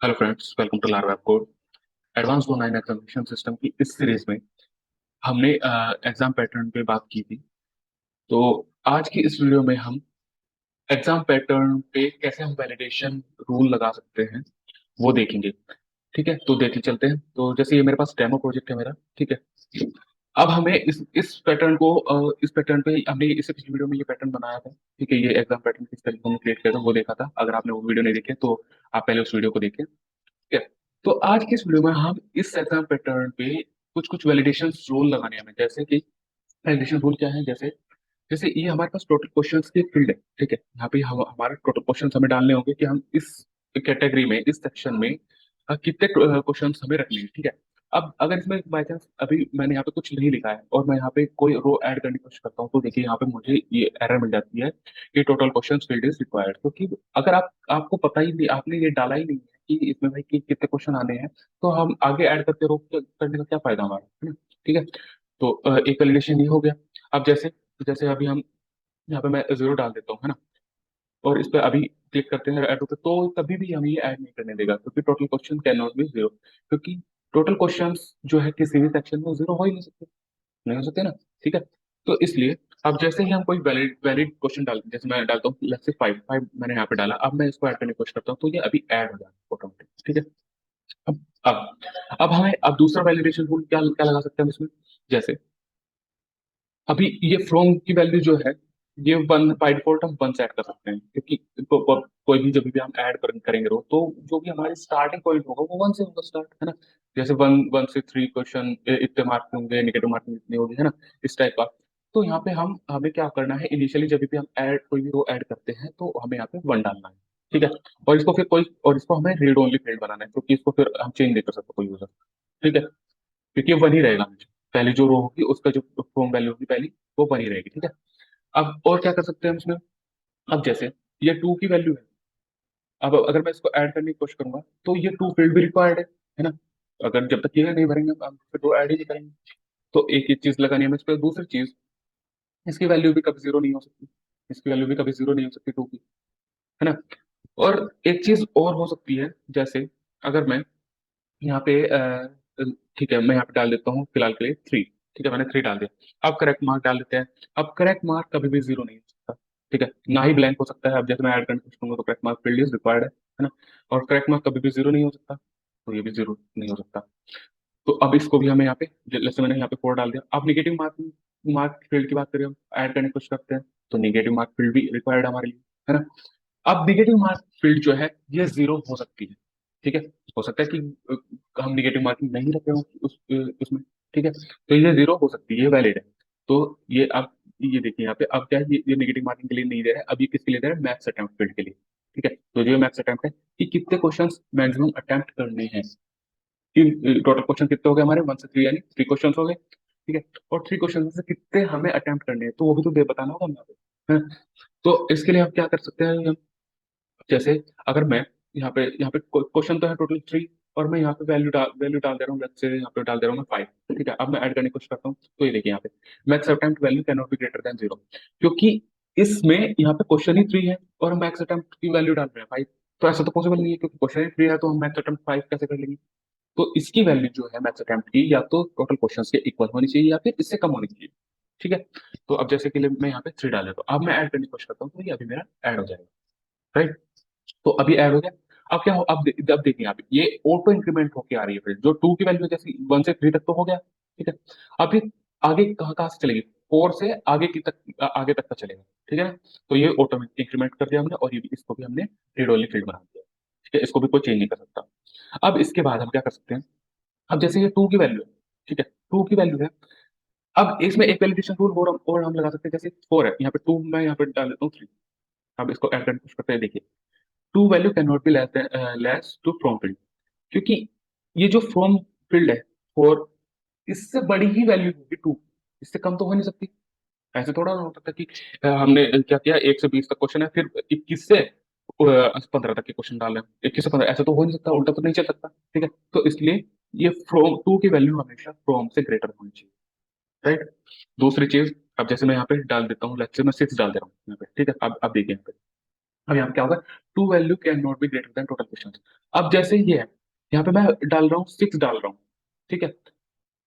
Hello friends, welcome to larva code. Advance online examination system की इस series में हमने एग्जाम पैटर्न पे बात की थी। तो आज की इस वीडियो में हम एग्जाम पैटर्न पे कैसे हम वैलिडेशन रूल लगा सकते हैं वो देखेंगे। ठीक है, तो देखते चलते हैं। तो जैसे ये मेरे पास डेमो प्रोजेक्ट है मेरा। ठीक है, अब हमें इस पैटर्न को इस पैटर्न पे हमने इससे पिछली वीडियो में ये पैटर्न बनाया था। ठीक है, ये एग्जाम पैटर्न किस तरीके से हमने क्रिएट किया था वो देखा था। अगर आपने वो वीडियो नहीं देखी है तो आप पहले उस वीडियो को देखिए। ठीक है, तो आज की इस वीडियो में हम इस एग्जाम पैटर्न पे कुछ कुछ वैलिडेशन रूल लगाने हैं हमें। जैसे कि वैलिडेशन रूल क्या है, जैसे जैसे ये हमारे पास टोटल क्वेश्चंस की फील्ड है। ठीक है, यहाँ पे हम हमारे टोटल क्वेश्चंस हमें डालने होंगे कि हम इस कैटेगरी में, इस सेक्शन में कितने क्वेश्चंस हमें रखने हैं। ठीक है, अब अगर इसमें बाई चांस अभी मैंने यहाँ पे कुछ नहीं लिखा है और मैं यहाँ पे कोई रो ऐड करने की कोशिश करता हूँ, तो देखिए यहाँ पे मुझे ये एरर मिल जाती है कि total question field is required. क्योंकि अगर आपको पता ही नहीं, आपने ये डाला ही नहीं है कि इसमें भाई कि कितने क्वेश्चन आने हैं, तो हम आगे ऐड करके रो करने का क्या फायदा हमारा, है ना। ठीक है, तो एक वैलिडेशन ये हो गया। अब जैसे जैसे अभी हम यहाँ पे मैं जीरो डाल देता हूँ, है ना, और इस पे अभी क्लिक करते हैं ऐड पे, तो कभी भी हमें ये ऐड नहीं करने देगा क्योंकि total question can not be zero. क्योंकि टोटल क्वेश्चंस जो है किसी भी सेक्शन में जीरो हो ही नहीं सकते, नहीं हो सकते ना। ठीक है, तो इसलिए अब जैसे ही हम कोई वैलिड वैलिड क्वेश्चन डालते हैं, जैसे मैं डालता हूँ लेट्स से फाइव फाइव मैंने यहाँ पे डाला, अब मैं इसको ऐड करने की कोशिश करता हूँ तो ये अभी ऐड हो जाता है ऑटोमेटिक। ठीक है, अब हमें अब दूसरा वैलिडेशन रूल क्या क्या लगा सकते हैं हम इसमें। जैसे अभी ये फ्रॉम की वैल्यू जो है, ये वन बाय डिफॉल्ट हम वन सेट कर सकते हैं। क्योंकि कोई भी जब भी हम ऐड करेंगे रो, तो जो भी हमारे स्टार्टिंग पॉइंट होगा वो वन से होगा स्टार्ट, है ना। जैसे वन वन से थ्री क्वेश्चन इतने मार्क होंगे, नेगेटिव मार्किंग इतनी होगी, है ना, इस टाइप का। तो यहाँ पे हमें क्या करना है, इनिशियली जब भी हम ऐड कोई भी रो ऐड करते हैं तो हमें यहाँ पे वन डालना है। ठीक है, और इसको हमें रीड ओनली फील्ड बनाना है क्योंकि इसको फिर हम चेंज नहीं कर सकते कोई यूजर। ठीक है, क्योंकि ये वन ही रहेगा हमेशा। पहली जो रो होगी उसका जो फॉर्म वैल्यू होगी पहली, वो वन ही रहेगी। ठीक है, अब और क्या कर सकते हैं हम इसमें। अब जैसे ये टू की वैल्यू है, अब अगर मैं इसको ऐड करने की कोशिश करूंगा तो ये टू फील्ड भी रिक्वायर्ड है ना। अगर जब तक ये नहीं भरेंगे हम फिर दो ऐड ही नहीं करेंगे। तो एक ही चीज लगानी है हमें इस पर। दूसरी चीज, इसकी वैल्यू भी कभी जीरो नहीं हो सकती, इसकी वैल्यू भी कभी जीरो नहीं हो सकती टू की, है ना। और एक चीज और हो सकती है, जैसे अगर मैं यहाँ पे ठीक है, मैं यहाँ पे डाल देता हूँ फिलहाल के लिए थ्री। ठीक है, मैंने थ्री डाल दिया। अब करेक्ट मार्क डाल देते हैं। अब करेक्ट मार्क कभी भी जीरो नहीं हो सकता। ठीक है, ना ही ब्लैंक हो सकता है। अब जैसे मैं ऐड करने की कोशिश करूंगा तो correct mark field is required है ना। और करेक्ट मार्क कभी भी जीरो नहीं हो सकता, तो ये भी जीरो नहीं हो सकता। तो अब इसको भी हमें यहाँ पे, जैसे मैंने यहाँ पे फोर डाल दिया। अब निगेटिव मार्क मार्क फील्ड की बात करें, हम ऐड करने की कोशिश करते हैं तो निगेटिव मार्क फील्ड भी रिक्वायर्ड है हमारे लिए, है ना। अब निगेटिव मार्क फील्ड जो है ये जीरो हो सकती है। ठीक है, हो सकता है कि हम निगेटिव मार्किंग नहीं रखे हो उसमें। ठीक है, तो ये जीरो हो सकती है, ये वैलिड है। तो ये अब ये देखिए यहाँ पे अब क्या है, ये निगेटिव मार्किंग के लिए नहीं दे रहा है, अब ये किसके लिए दे रहा है, मैक्स अटेम्प्ट फील्ड के लिए। ठीक है, तो जो मैक्स अटेम्प्ट है कि कितने क्वेश्चन मैक्सिमम अटेम्प्ट करने हैं। टोटल क्वेश्चन कितने हो गए हमारे, वन से थ्री, यानी थ्री क्वेश्चन हो गए। ठीक है, और थ्री क्वेश्चन से कितने हमें अटेम्प्ट करने हैं तो वो भी तो दे बताना होगा हमें यहाँ पे, है ना? तो इसके लिए हम क्या कर सकते हैं, जैसे अगर मैं यहाँ पे क्वेश्चन तो है टोटल थ्री, और मैं यहाँ पे वैल्यू डाल दे रहा हूँ, लेट्स से यहाँ पे डाल दे रहा हूँ मैं फाइव। ठीक है, अब मैं ऐड करने की कोशिश करता हूँ तो ये देखिए यहाँ पे max attempt value can not be greater than zero. क्योंकि इसमें यहाँ पे क्वेश्चन ही थ्री है और हम मैक्स अटेम्प्ट की वैल्यू डाल रहे हैं फाइव। तो ऐसा तो पॉसिबल नहीं है, क्योंकि क्वेश्चन ही थ्री है तो हम मैक्स अटेम्प्ट फाइव कैसे कर लेंगे। तो इसकी वैल्यू जो है मैक्स अटेम्प्ट की, या तो टोटल क्वेश्चन के इक्वल होनी चाहिए या फिर इससे कम होनी चाहिए। ठीक है, तो अब जैसे कि मैं यहाँ पे थ्री डाल देता हूँ, अब मैं ऐड करने की कोशिश करता हूँ तो ये अभी मेरा ऐड हो जाएगा। राइट, तो अभी ऐड हो गया। अब क्या हो, अब देखिए आप, ये ऑटो इंक्रीमेंट होके आ रही है। फिर जो टू की वैल्यू जैसे वन से थ्री तक तो हो गया। ठीक है, अभी आगे कहाँ कहाँ से चलेगी, फोर से आगे की तक, आगे तक का चलेगा। ठीक है ना, तो ये ऑटो इंक्रीमेंट कर दिया हमने, और ये भी, इसको भी हमने रीड ओनली फील्ड बना दिया। ठीक है, इसको भी कोई चेंज नहीं कर सकता। अब इसके बाद हम क्या कर सकते हैं, अब जैसे ये टू की वैल्यू है। ठीक है, टू की वैल्यू है। अब इसमें एक वैलिडेशन रूल और हम लगा सकते हैं। जैसे फोर है यहाँ पे, टू मैं यहाँ पे डाल देता हूँ थ्री। अब इसको ऐड करके कुछ करते हैं, देखिए to value can not be less to from field. क्योंकि ये जो फ्रॉम फील्ड है फोर, इससे बड़ी ही वैल्यू होगी टू, इससे कम तो हो नहीं सकती। ऐसे थोड़ा ना हो सकता कि हमने क्या किया, एक से बीस तक क्वेश्चन है, फिर इक्कीस से पंद्रह तक के क्वेश्चन डाल रहे हैं, इक्कीस से पंद्रह, ऐसे तो हो नहीं सकता, उल्टा तो नहीं चल सकता। ठीक है, तो इसलिए ये फ्रॉम टू की वैल्यू हमेशा फ्रॉम से ग्रेटर होनी चाहिए। राइट, दूसरी चीज, अब जैसे मैं यहाँ पे डाल देता हूँ, लेट्स से मैं सिक्स डाल दे रहा हूँ यहाँ पे। ठीक है, अब देखिए यहाँ पे अब यहाँ पे क्या होगा, to value can not be greater than total question. अब जैसे ये है, यहाँ पे मैं डाल रहा हूँ 6 डाल रहा हूँ, ठीक है।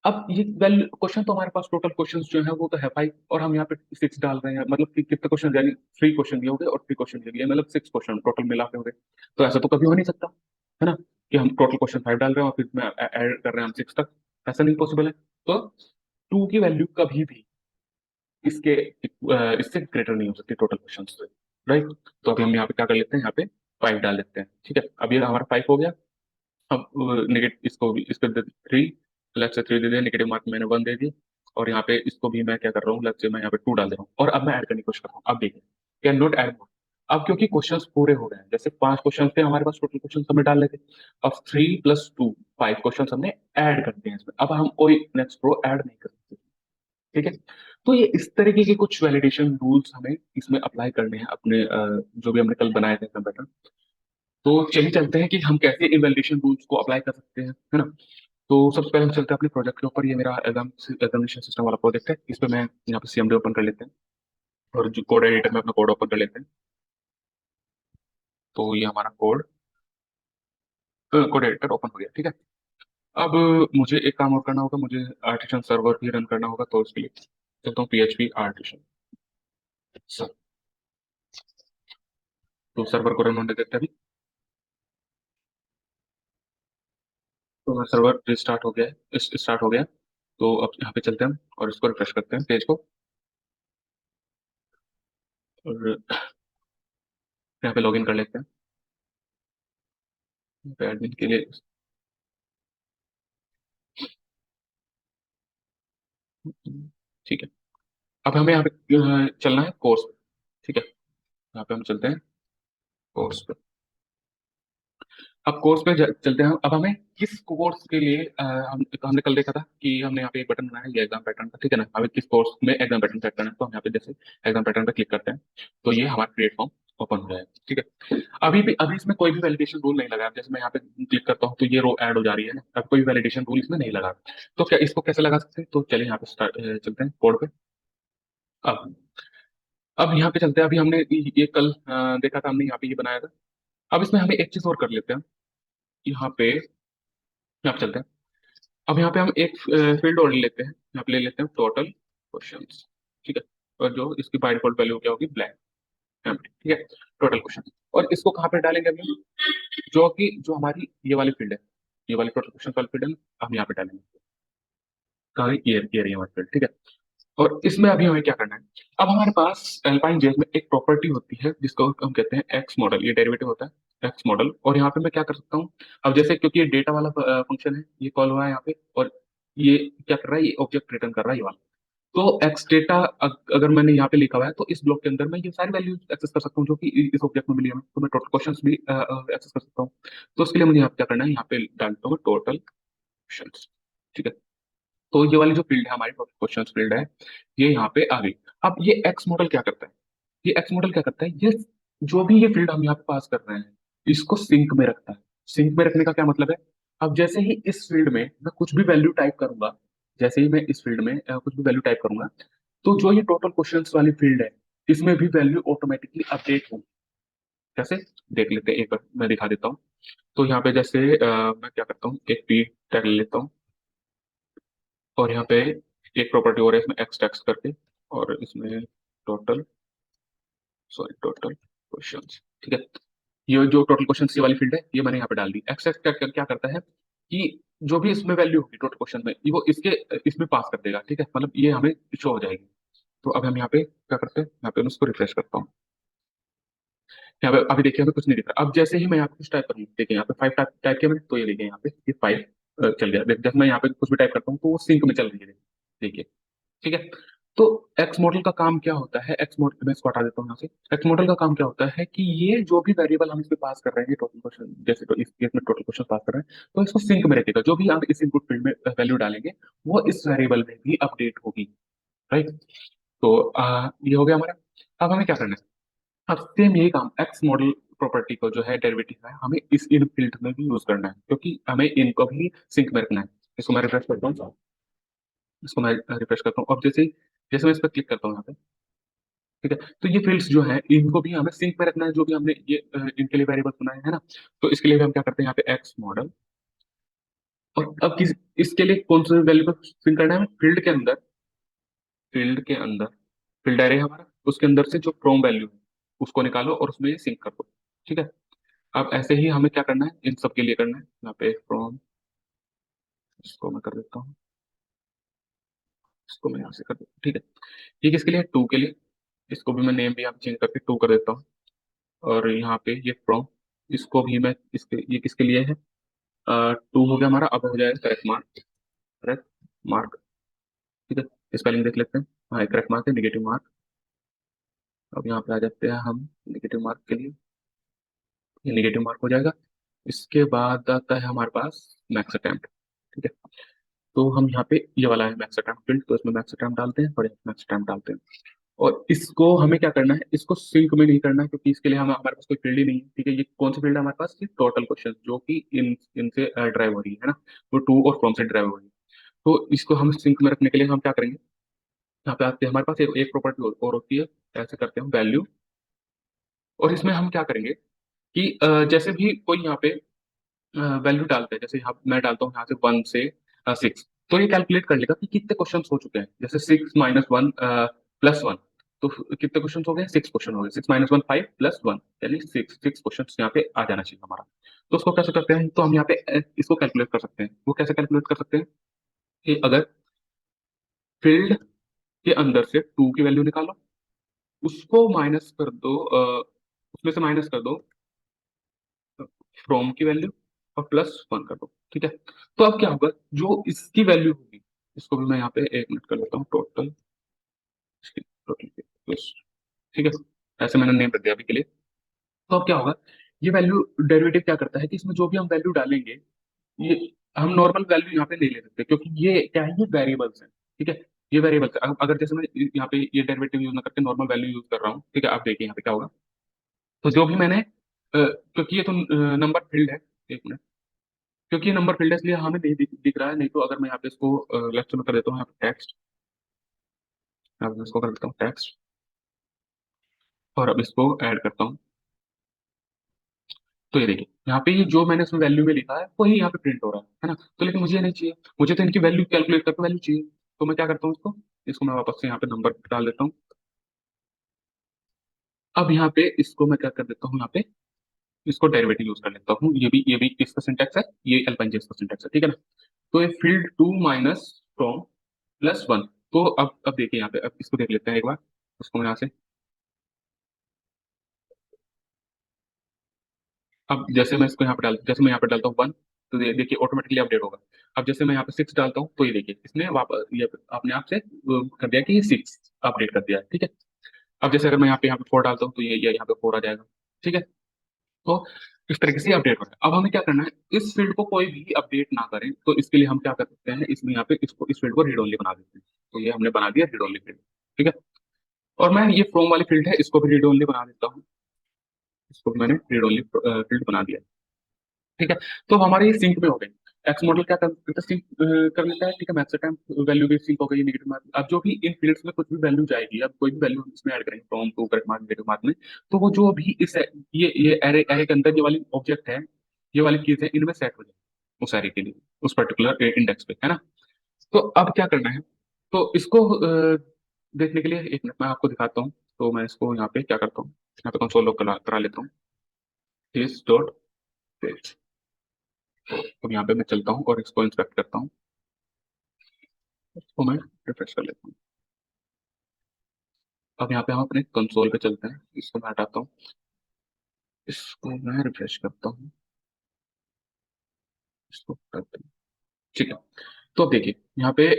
अब ये वैल्यू क्वेश्चन तो हमारे पास टोटल क्वेश्चन जो है वो तो है 5, और हम यहाँ पे 6 डाल रहे हैं, मतलब कि कितने क्वेश्चन, यानी 3 क्वेश्चन ये हो गए और 3 क्वेश्चन ये, मतलब 6 क्वेश्चन टोटल मिला के हो गए। तो ऐसा तो कभी हो नहीं सकता, है ना, कि हम टोटल क्वेश्चन 5 डाल रहे हैं और फिर में ऐड कर रहे हैं हम 6 तक। ऐसा नहीं पॉसिबल है। तो 2 की वैल्यू कभी भी इसके इससे ग्रेटर नहीं हो सकती टोटल क्वेश्चन से, राइट। तो अभी हम यहाँ पे क्या कर लेते हैं, यहाँ पे 5 डाल लेते हैं, ठीक है। अब ये हमारा 5 हो गया। अब नेगेटिव इसको भी, इस पर 3, अलग से 3 दे दिया, नेगेटिव मार्क मैंने 1 दे दी। और यहाँ पे इसको भी मैं क्या कर रहा हूँ, अलग से मैं यहाँ पे 2 डाल दे रहा हूँ, और अब मैं ऐड करने की कोशिश कर रहा हूँ। अब देखिए, कैन नॉट ऐड मोर। अब क्योंकि क्वेश्चंस पूरे हो गए हैं, जैसे 5 क्वेश्चन थे हमारे पास, टोटल क्वेश्चन हमने डाल लेते। अब 3 + 2 5 क्वेश्चन हमने ऐड कर दिए हैं इसमें। अब हम कोई नेक्स्ट रो ऐड नहीं कर सकते, ठीक है। तो ये इस तरीके के कुछ वैलिडेशन रूल्स हमें इसमें अप्लाई करने हैं अपने जो भी हमने कल बनाए थे पैटर्न। तो चलिए चलते हैं कि हम कैसे इन वैलिडेशन रूल्स को अप्लाई कर सकते हैं, है ना। तो सबसे पहले हम चलते हैं अपने प्रोजेक्ट के ऊपर। ये मेरा एग्जामिनेशन सिस्टम वाला प्रोजेक्ट है। इस पे मैं यहाँ पे CMD ओपन कर लेते हैं, और जो कोड एडिटर में अपना कोड ओपन कर लेते हैं। तो ये हमारा कोड एडिटर ओपन हो गया, ठीक है। अब मुझे एक काम और करना होगा, मुझे आर्टिशन सर्वर भी रन करना होगा। तो उसके लिए चलता हूँ PHP आर्टिशन। तो सर्वर को रन होने देते हैं अभी। तो सर्वर रिस्टार्ट हो गया है, स्टार्ट हो गया। तो अब यहाँ पे चलते हैं हम और इसको रिफ्रेश करते हैं पेज को। और यहाँ पे लॉगिन कर लेते हैं, यहाँ पे एडमिन के लिए, ठीक है। अब हमें यहाँ पे चलना है कोर्स पे, ठीक है। यहाँ पे हम चलते हैं कोर्स पे। अब कोर्स पे चलते हैं। अब हमें किस कोर्स के लिए हमने कल देखा था कि हमने यहाँ पे एक बटन बनाया है, ये एग्जाम पैटर्न का, ठीक है ना। हमें किस कोर्स में एग्जाम पैटर्न सेट करना है, तो हम यहाँ पे जैसे एग्जाम पैटर्न पे क्लिक करते हैं, तो ये हमारा प्लेटफॉर्म ओपन हो जाएगा, ठीक है। अभी इसमें कोई भी वैलिडेशन रूल नहीं लगा है। जैसे मैं यहाँ पे क्लिक करता हूँ तो ये रो ऐड हो जा रही है ना, अब कोई वैलिडेशन रूल इसमें नहीं लगा। तो क्या इसको कैसे लगा सकते हैं, तो चलिए यहाँ पे चलते हैं कोड पे। अब अब यहाँ पे चलते हैं। अभी हमने ये कल देखा था, हमने यहाँ पे ये बनाया था। अब इसमें हमें एक चीज और कर लेते हैं। यहाँ पे चलते हैं। अब यहाँ पे हम एक फील्ड और ले लेते हैं, यहाँ पे ले लेते हैं टोटल क्वेश्चंस, ठीक है। और जो इसकी बाय डिफॉल्ट वैल्यू क्या होगी, ब्लैंक, ठीक है, टोटल क्वेश्चन। और इसको कहाँ पे डालेंगे अभी, जो हमारी ये वाली फील्ड है, ये वाली टोटल क्वेश्चन वाली फील्ड है ना, हम यहाँ पे डालेंगे। कहाँ ये रही हमारी फील्ड, ठीक है। और इसमें अभी हमें क्या करना है, अब हमारे पास एल्पाइन जेस में एक प्रॉपर्टी होती है जिसको हम कहते हैं एक्स मॉडल, ये डेरिवेटिव होता है एक्स मॉडल। और यहाँ पे मैं क्या कर सकता हूँ, अब जैसे क्योंकि ये डेटा वाला फंक्शन है, ये कॉल हुआ है यहाँ पे, और ये क्या कर रहा है, ये ऑब्जेक्ट रिटर्न कर रहा है ये वाला। तो एक्स डेटा अगर मैंने यहाँ पे लिखा हुआ है, तो इस ब्लॉक के अंदर मैं ये सारी वैल्यूज एक्सेस कर सकता हूँ जो कि इस ऑब्जेक्ट में मिली है। तो मैं टोटल क्वेश्चंस भी एक्सेस कर सकता हूँ। तो उसके लिए मुझे यहाँ पे क्या करना है, यहाँ पे डालता हूँ टोटल क्वेश्चंस, ठीक है। तो ये वाली जो फील्ड है हमारी टोटल क्वेश्चन फील्ड है, ये यहाँ पे आ गई। अब ये एक्स मॉडल क्या करता है, ये एक्स मॉडल क्या करता है, ये जो भी ये फील्ड हम यहाँ पे पास कर रहे हैं, इसको सिंक में रखता है। सिंक में रखने का क्या मतलब है, अब जैसे ही इस फील्ड में मैं कुछ भी वैल्यू टाइप करूंगा, जैसे ही मैं इस फील्ड में कुछ भी वैल्यू टाइप करूंगा, तो जो ये टोटल क्वेश्चंस वाली फील्ड है, इसमें भी वैल्यू ऑटोमेटिकली अपडेट होगी। कैसे, देख लेते हैं एक बार, मैं दिखा देता हूँ। तो यहाँ पे जैसे मैं क्या करता हूँ, एक पी टैग ले लेता हूँ, और यहाँ पे एक प्रॉपर्टी और है इसमें एक्स टैक्स करके, और इसमें टोटल, सॉरी टोटल क्वेश्चंस, ठीक है। ये जो टोटल क्वेश्चंस ये वाली फील्ड है, ये मैंने यहाँ पे डाल दी। एक्स टैक्स क्या करता है कि जो भी इसमें वैल्यू होगी टोटल क्वेश्चन में, ये वो इसके इसमें पास कर देगा, ठीक है, मतलब ये हमें शो हो जाएगी। तो अब हम यहाँ पे क्या करते हैं, यहाँ पे मैं उसको रिफ्रेश करता हूँ। यहाँ पे अभी देखिए हमें कुछ नहीं दिख रहा। अब जैसे ही मैं यहाँ पे कुछ टाइप करूँ, देखिए यहाँ पे 5 टाइप टाइप किया मैंने, तो ये देखिए यहाँ पे ये 5 चल गया। जैसे मैं यहाँ पे कुछ भी टाइप करता हूँ तो वो सिंक में चल रही है, देखिए, ठीक है। तो एक्स मॉडल का काम क्या होता है, एक्स मॉडल मैं इसको हटा देता हूँ यहाँ से। एक्स मॉडल का काम क्या होता है कि ये जो भी वेरिएबल हम इसमें पास कर रहे हैं टोटल क्वेश्चन, जैसे तो इस केस में टोटल क्वेश्चन पास कर रहे हैं, तो इसको सिंक में रखेगा। जो भी आप इस इनपुट फील्ड में वैल्यू डालेंगे, वो इस वेरिएबल में भी अपडेट होगी, राइट। तो ये हो गया हमारा। अब हमें क्या करना है, अब सेम यही काम एक्स मॉडल प्रॉपर्टी को जो है डेरिवेटिव है, हमें इस इन फील्ड में भी यूज करना है, क्योंकि हमें इनको भी सिंक में रखना है। इसको मैं रिफ्रेश करता हूँ, इसको मैं रिफ्रेश करता हूँ। अब जैसे जैसे मैं इस पर क्लिक करता हूँ यहाँ पे, ठीक है। तो ये फील्ड्स जो है इनको भी हमें सिंक में रखना है, जो भी हमने ये इनके लिए वेरिएबल बनाए हैं ना। तो इसके लिए भी हम क्या करते हैं, यहाँ पे एक्स मॉडल, और अब किस इसके लिए कौन से वैल्यू को सिंक करना है, फील्ड के अंदर, फील्ड के अंदर फील्ड एरे हमारा, उसके अंदर से जो फ्रॉम वैल्यू है उसको निकालो और उसमें ये सिंक कर दो। ठीक है। अब ऐसे ही हमें क्या करना है, इन सब के लिए करना है, यहाँ पे फ्रॉम, इसको मैं कर देता हूँ, इसको मैं यहाँ से कर देता हूँ। ठीक है। ये किसके लिए, टू के लिए, इसको भी मैं नेम भी यहाँ चेंज करके टू कर देता हूँ। और यहाँ पे ये फ्रॉम, इसको भी मैं इसके, ये किसके लिए है, टू हो गया हमारा। अब हो जाएगा करेक्ट मार्क, करेक्ट मार्क। ठीक है, स्पेलिंग देख लेते हैं। हाँ, करेक्ट मार्क है, निगेटिव मार्क। अब यहाँ पे आ जाते हैं हम निगेटिव मार्क के लिए, ये निगेटिव मार्क हो जाएगा। इसके बाद आता है हमारे पास मैक्स अटेम्प्ट। ठीक है। तो हम यहाँ पे ये वाला है मैक्स अटेम्प्ट फील्ड, तो इसमें मैक्स अटेम्प्ट डालते हैं और मैक्स अटेम्प्ट डालते हैं। और इसको हमें क्या करना है, इसको सिंक में नहीं करना है, क्योंकि इसके लिए हम, हमारे पास कोई फील्ड ही नहीं है। ठीक है। ये कौन सी फील्ड है हमारे पास, ये टोटल क्वेश्चन, जो कि इनसे ड्राइव हो रही है ना, वो टू और फ्रॉम से ड्राइव हो रही है। तो इसको हम सिंक में रखने के लिए हम क्या करेंगे, यहाँ पे आते हैं, हमारे पास एक प्रॉपर्टी और होती है, ऐसे करते हैं वैल्यू। और इसमें हम क्या करेंगे कि जैसे भी कोई यहाँ पे वैल्यू डालते हैं, जैसे यहाँ मैं डालता हूँ यहाँ से 1 से 6, तो ये कैलकुलेट कर लेगा कि कितने क्वेश्चन हो चुके हैं। जैसे 6 - 1 +1, तो कितने क्वेश्चन हो गए, 6 क्वेश्चन हो गए। 6 - 1 5 +1, यानी सिक्स सिक्स क्वेश्चन यहाँ पे आ जाना चाहिए हमारा। तो उसको कैसे करते हैं, तो हम यहाँ पे इसको कैलकुलेट कर सकते हैं। वो कैसे कैलकुलेट कर सकते हैं कि अगर फील्ड के अंदर से टू की वैल्यू निकालो, उसको माइनस कर दो, उसमें से माइनस कर दो फ्रॉम की वैल्यू, और +1 कर दो। ठीक है। तो अब क्या होगा, जो इसकी वैल्यू होगी, इसको भी मैं यहाँ पे 1 मिनट कर लेता हूँ, टोटल, इसकी टोटल प्लस। ठीक है। ऐसे मैंने नेम रख दिया अभी के लिए। तो अब क्या होगा, ये वैल्यू डेरिवेटिव क्या करता है कि इसमें जो भी हम वैल्यू डालेंगे, ये हम नॉर्मल वैल्यू यहाँ पे नहीं ले सकते, क्योंकि ये क्या है, ये वेरिएबल्स है। ठीक है। ये वेरिएबल्स है। अगर जैसे मैं यहाँ पे ये डेरिवेटिव यूज ना करके नॉर्मल वैल्यू यूज कर रहा हूँ, ठीक है, आप देखिए यहाँ पे क्या होगा। तो जो भी मैंने क्योंकि ये तो नंबर फील्ड है, एक मिनट, क्योंकि ये नंबर फील्ड है इसलिए हमें नहीं दिख रहा है। नहीं तो अगर मैं यहाँ पे इसको लेफ्ट में कर देता हूँ, यहाँ पे टेक्स्ट, अब मैं इसको कर देता हूँ टेक्स्ट, और अब इसको ऐड करता हूँ। तो ये देखिए, यहाँ पे ये जो मैंने इसमें वैल्यू में लिखा है वही यहाँ पे प्रिंट हो रहा है ना। तो लेकिन मुझे ये नहीं चाहिए, मुझे तो इनकी वैल्यू कैलकुलेट करके वैल्यू चाहिए। तो मैं क्या करता हूँ, इसको इसको मैं वापस से यहाँ पे नंबर डाल देता हूँ। अब यहाँ पे इसको मैं क्या कर देता हूँ, यहाँ पे इसको डेरिवेटिव यूज कर लेता हूँ। ये भी इसका सिंटेक्स है, ये एल्पन इसका सिंटेक्स है। ठीक है ना। तो ये फील्ड टू माइनस फ्रॉम +1। तो अब देखिए यहाँ पे, अब इसको देख लेते हैं एक बार, उसको मैं यहाँ से, अब जैसे मैं इसको यहाँ पे जैसे मैं यहाँ पे डालता हूँ 1, तो ये देखिए ऑटोमेटिकली अपडेट होगा। अब जैसे मैं यहाँ पे 6 डालता हूँ, तो ये देखिए इसने वापस ये अपने आप से कर दिया कि ये 6 अपडेट कर दिया है। ठीक है। अब जैसे अगर मैं यहाँ पे 4 डालता हूँ, तो ये यहाँ पे 4 आ जाएगा। ठीक है। तो इस तरीके से अपडेट होता है। अब हमें क्या करना है, इस फील्ड को कोई भी अपडेट ना करें, तो इसके लिए हम क्या कर सकते हैं, इसमें यहाँ पे इसको, इस फील्ड को रीड ओनली बना देते हैं। तो ये हमने बना दिया रीड ओनली फील्ड। ठीक है। और मैं ये फ्रॉम वाली फील्ड है, इसको भी रीड ओनली बना देता हूँ। इसको भी मैंने रीड ओनली फील्ड बना दिया। ठीक है। तो अब हमारे ये सिंक में हो गए। एक्स मॉडल क्या करता है, सिंक कर लेता है। ठीक है। मैक्स टाइम वैल्यू भी सिंक हो गई, नेगेटिव मार्क। अब जो भी इन फील्ड्स में कुछ भी वैल्यू जाएगी, अब कोई भी वैल्यू इसमें ऐड करेंगे from to correct mark negative mark में, तो वो जो भी इस ये एरे एरे के अंदर ये वाली ऑब्जेक्ट है, ये वाली चीज है, इनमें सेट हो जाए उस एरे के लिए, उस पर्टिकुलर इंडेक्स पे, है ना। तो अब क्या करना है, तो इसको देखने के लिए एक मिनट मैं आपको दिखाता हूँ। तो मैं इसको यहाँ पे क्या करता हूँ, यहाँ पे कंसोल लॉग करा लेता हूँ, दिस डॉट पेज। अब यहाँ पे मैं चलता हूँ और इसको इंस्पेक्ट करता हूँ, इसको मैं रिफ्रेश कर लेता हूँ। अब यहाँ पे हम अपने कंसोल पे चलते हैं, इसको मैं हटाता हूँ, इसको मैं रिफ्रेश करता हूँ, इसको करता हूँ। ठीक है। तो अब देखिए यहाँ पे,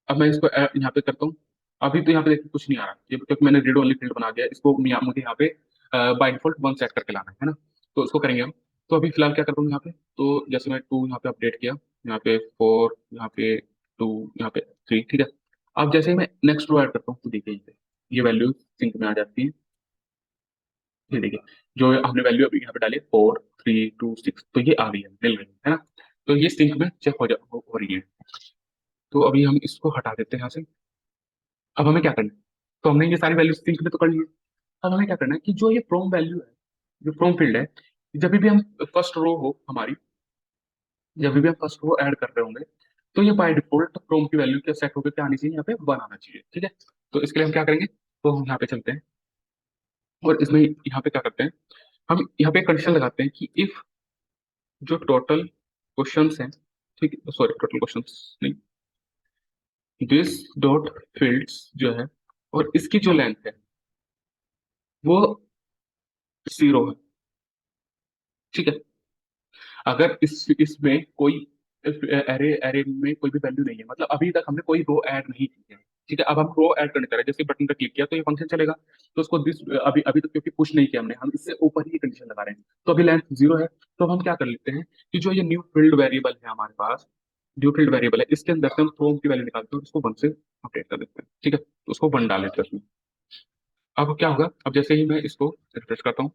अब मैं इसको यहाँ पे करता हूँ। अभी तो यहाँ पे देखिए कुछ नहीं आ रहा, ये क्योंकि मैंने रीड ओनली फील्ड बना दिया। इसको मुझे यहाँ पे बाय डिफॉल्ट 1 सेट करके लाना है ना। तो इसको करेंगे हम। तो अभी फिलहाल क्या करता हूँ यहाँ पे, तो जैसे मैं 2 यहाँ पे अपडेट किया, यहाँ पे 4, यहाँ पे 2, यहाँ पे 3। ठीक है। अब जैसे ही मैं नेक्स्ट रो ऐड करता हूँ, तो देखिए यहाँ पे ये वैल्यू सिंक में आ जाती है। ये देखिए, जो हमने वैल्यू अभी यहाँ पे डाली 4 3 2 6, तो ये आ गई है, मिल गई है ना। तो ये सिंक में चेक हो रही है। तो अभी हम इसको हटा देते हैं यहाँ से। अब हमें क्या करना है, तो हमने ये सारी वैल्यूज सिंक में तो कर ली है। अब हमें क्या करना है कि जो ये फ्रॉम वैल्यू है, जो फ्रॉम फील्ड है, जब भी हम फर्स्ट रो हो हमारी, जब भी हम फर्स्ट रो ऐड कर रहे होंगे, तो ये बाय डिफॉल्ट फ्रॉम की वैल्यू क्या सेट होकर क्या आनी चाहिए, यहाँ पे वन आना चाहिए। ठीक है, तो इसके लिए हम क्या करेंगे, तो हम यहाँ पे चलते हैं और इसमें यहाँ पे क्या करते हैं, हम यहाँ पे कंडीशन लगाते हैं कि इफ जो टोटल क्वेश्चंस हैं, ठीक है, सॉरी टोटल क्वेश्चंस नहीं, दिस डॉट फील्ड्स जो है और इसकी जो लेंथ है वो जीरो है। ठीक है, अगर इसमें कोई एरे एरे में कोई भी वैल्यू नहीं है, मतलब अभी तक हमने कोई रो ऐड नहीं की है। ठीक है, अब हम रो ऐड करने जा रहे हैं, जैसे बटन पर क्लिक किया तो ये फंक्शन चलेगा। तो उसको दिस अभी अभी तक क्योंकि पुश नहीं किया हमने, हम इससे ऊपर ही कंडीशन लगा रहे हैं, तो अभी लेंथ जीरो है। तो अब हम क्या कर लेते हैं कि जो ये न्यू फील्ड वेरिएबल है हमारे पास, न्यू फील्ड वेरिएबल है, इसके अंदर से हम फ्रॉम की वैल्यू निकालते हैं और उसको वन से अपडेट कर देते हैं। ठीक है, तो उसको वन डाल लेते हैं उसमें। अब क्या होगा, अब जैसे ही मैं इसको रिफ्रेश करता हूँ,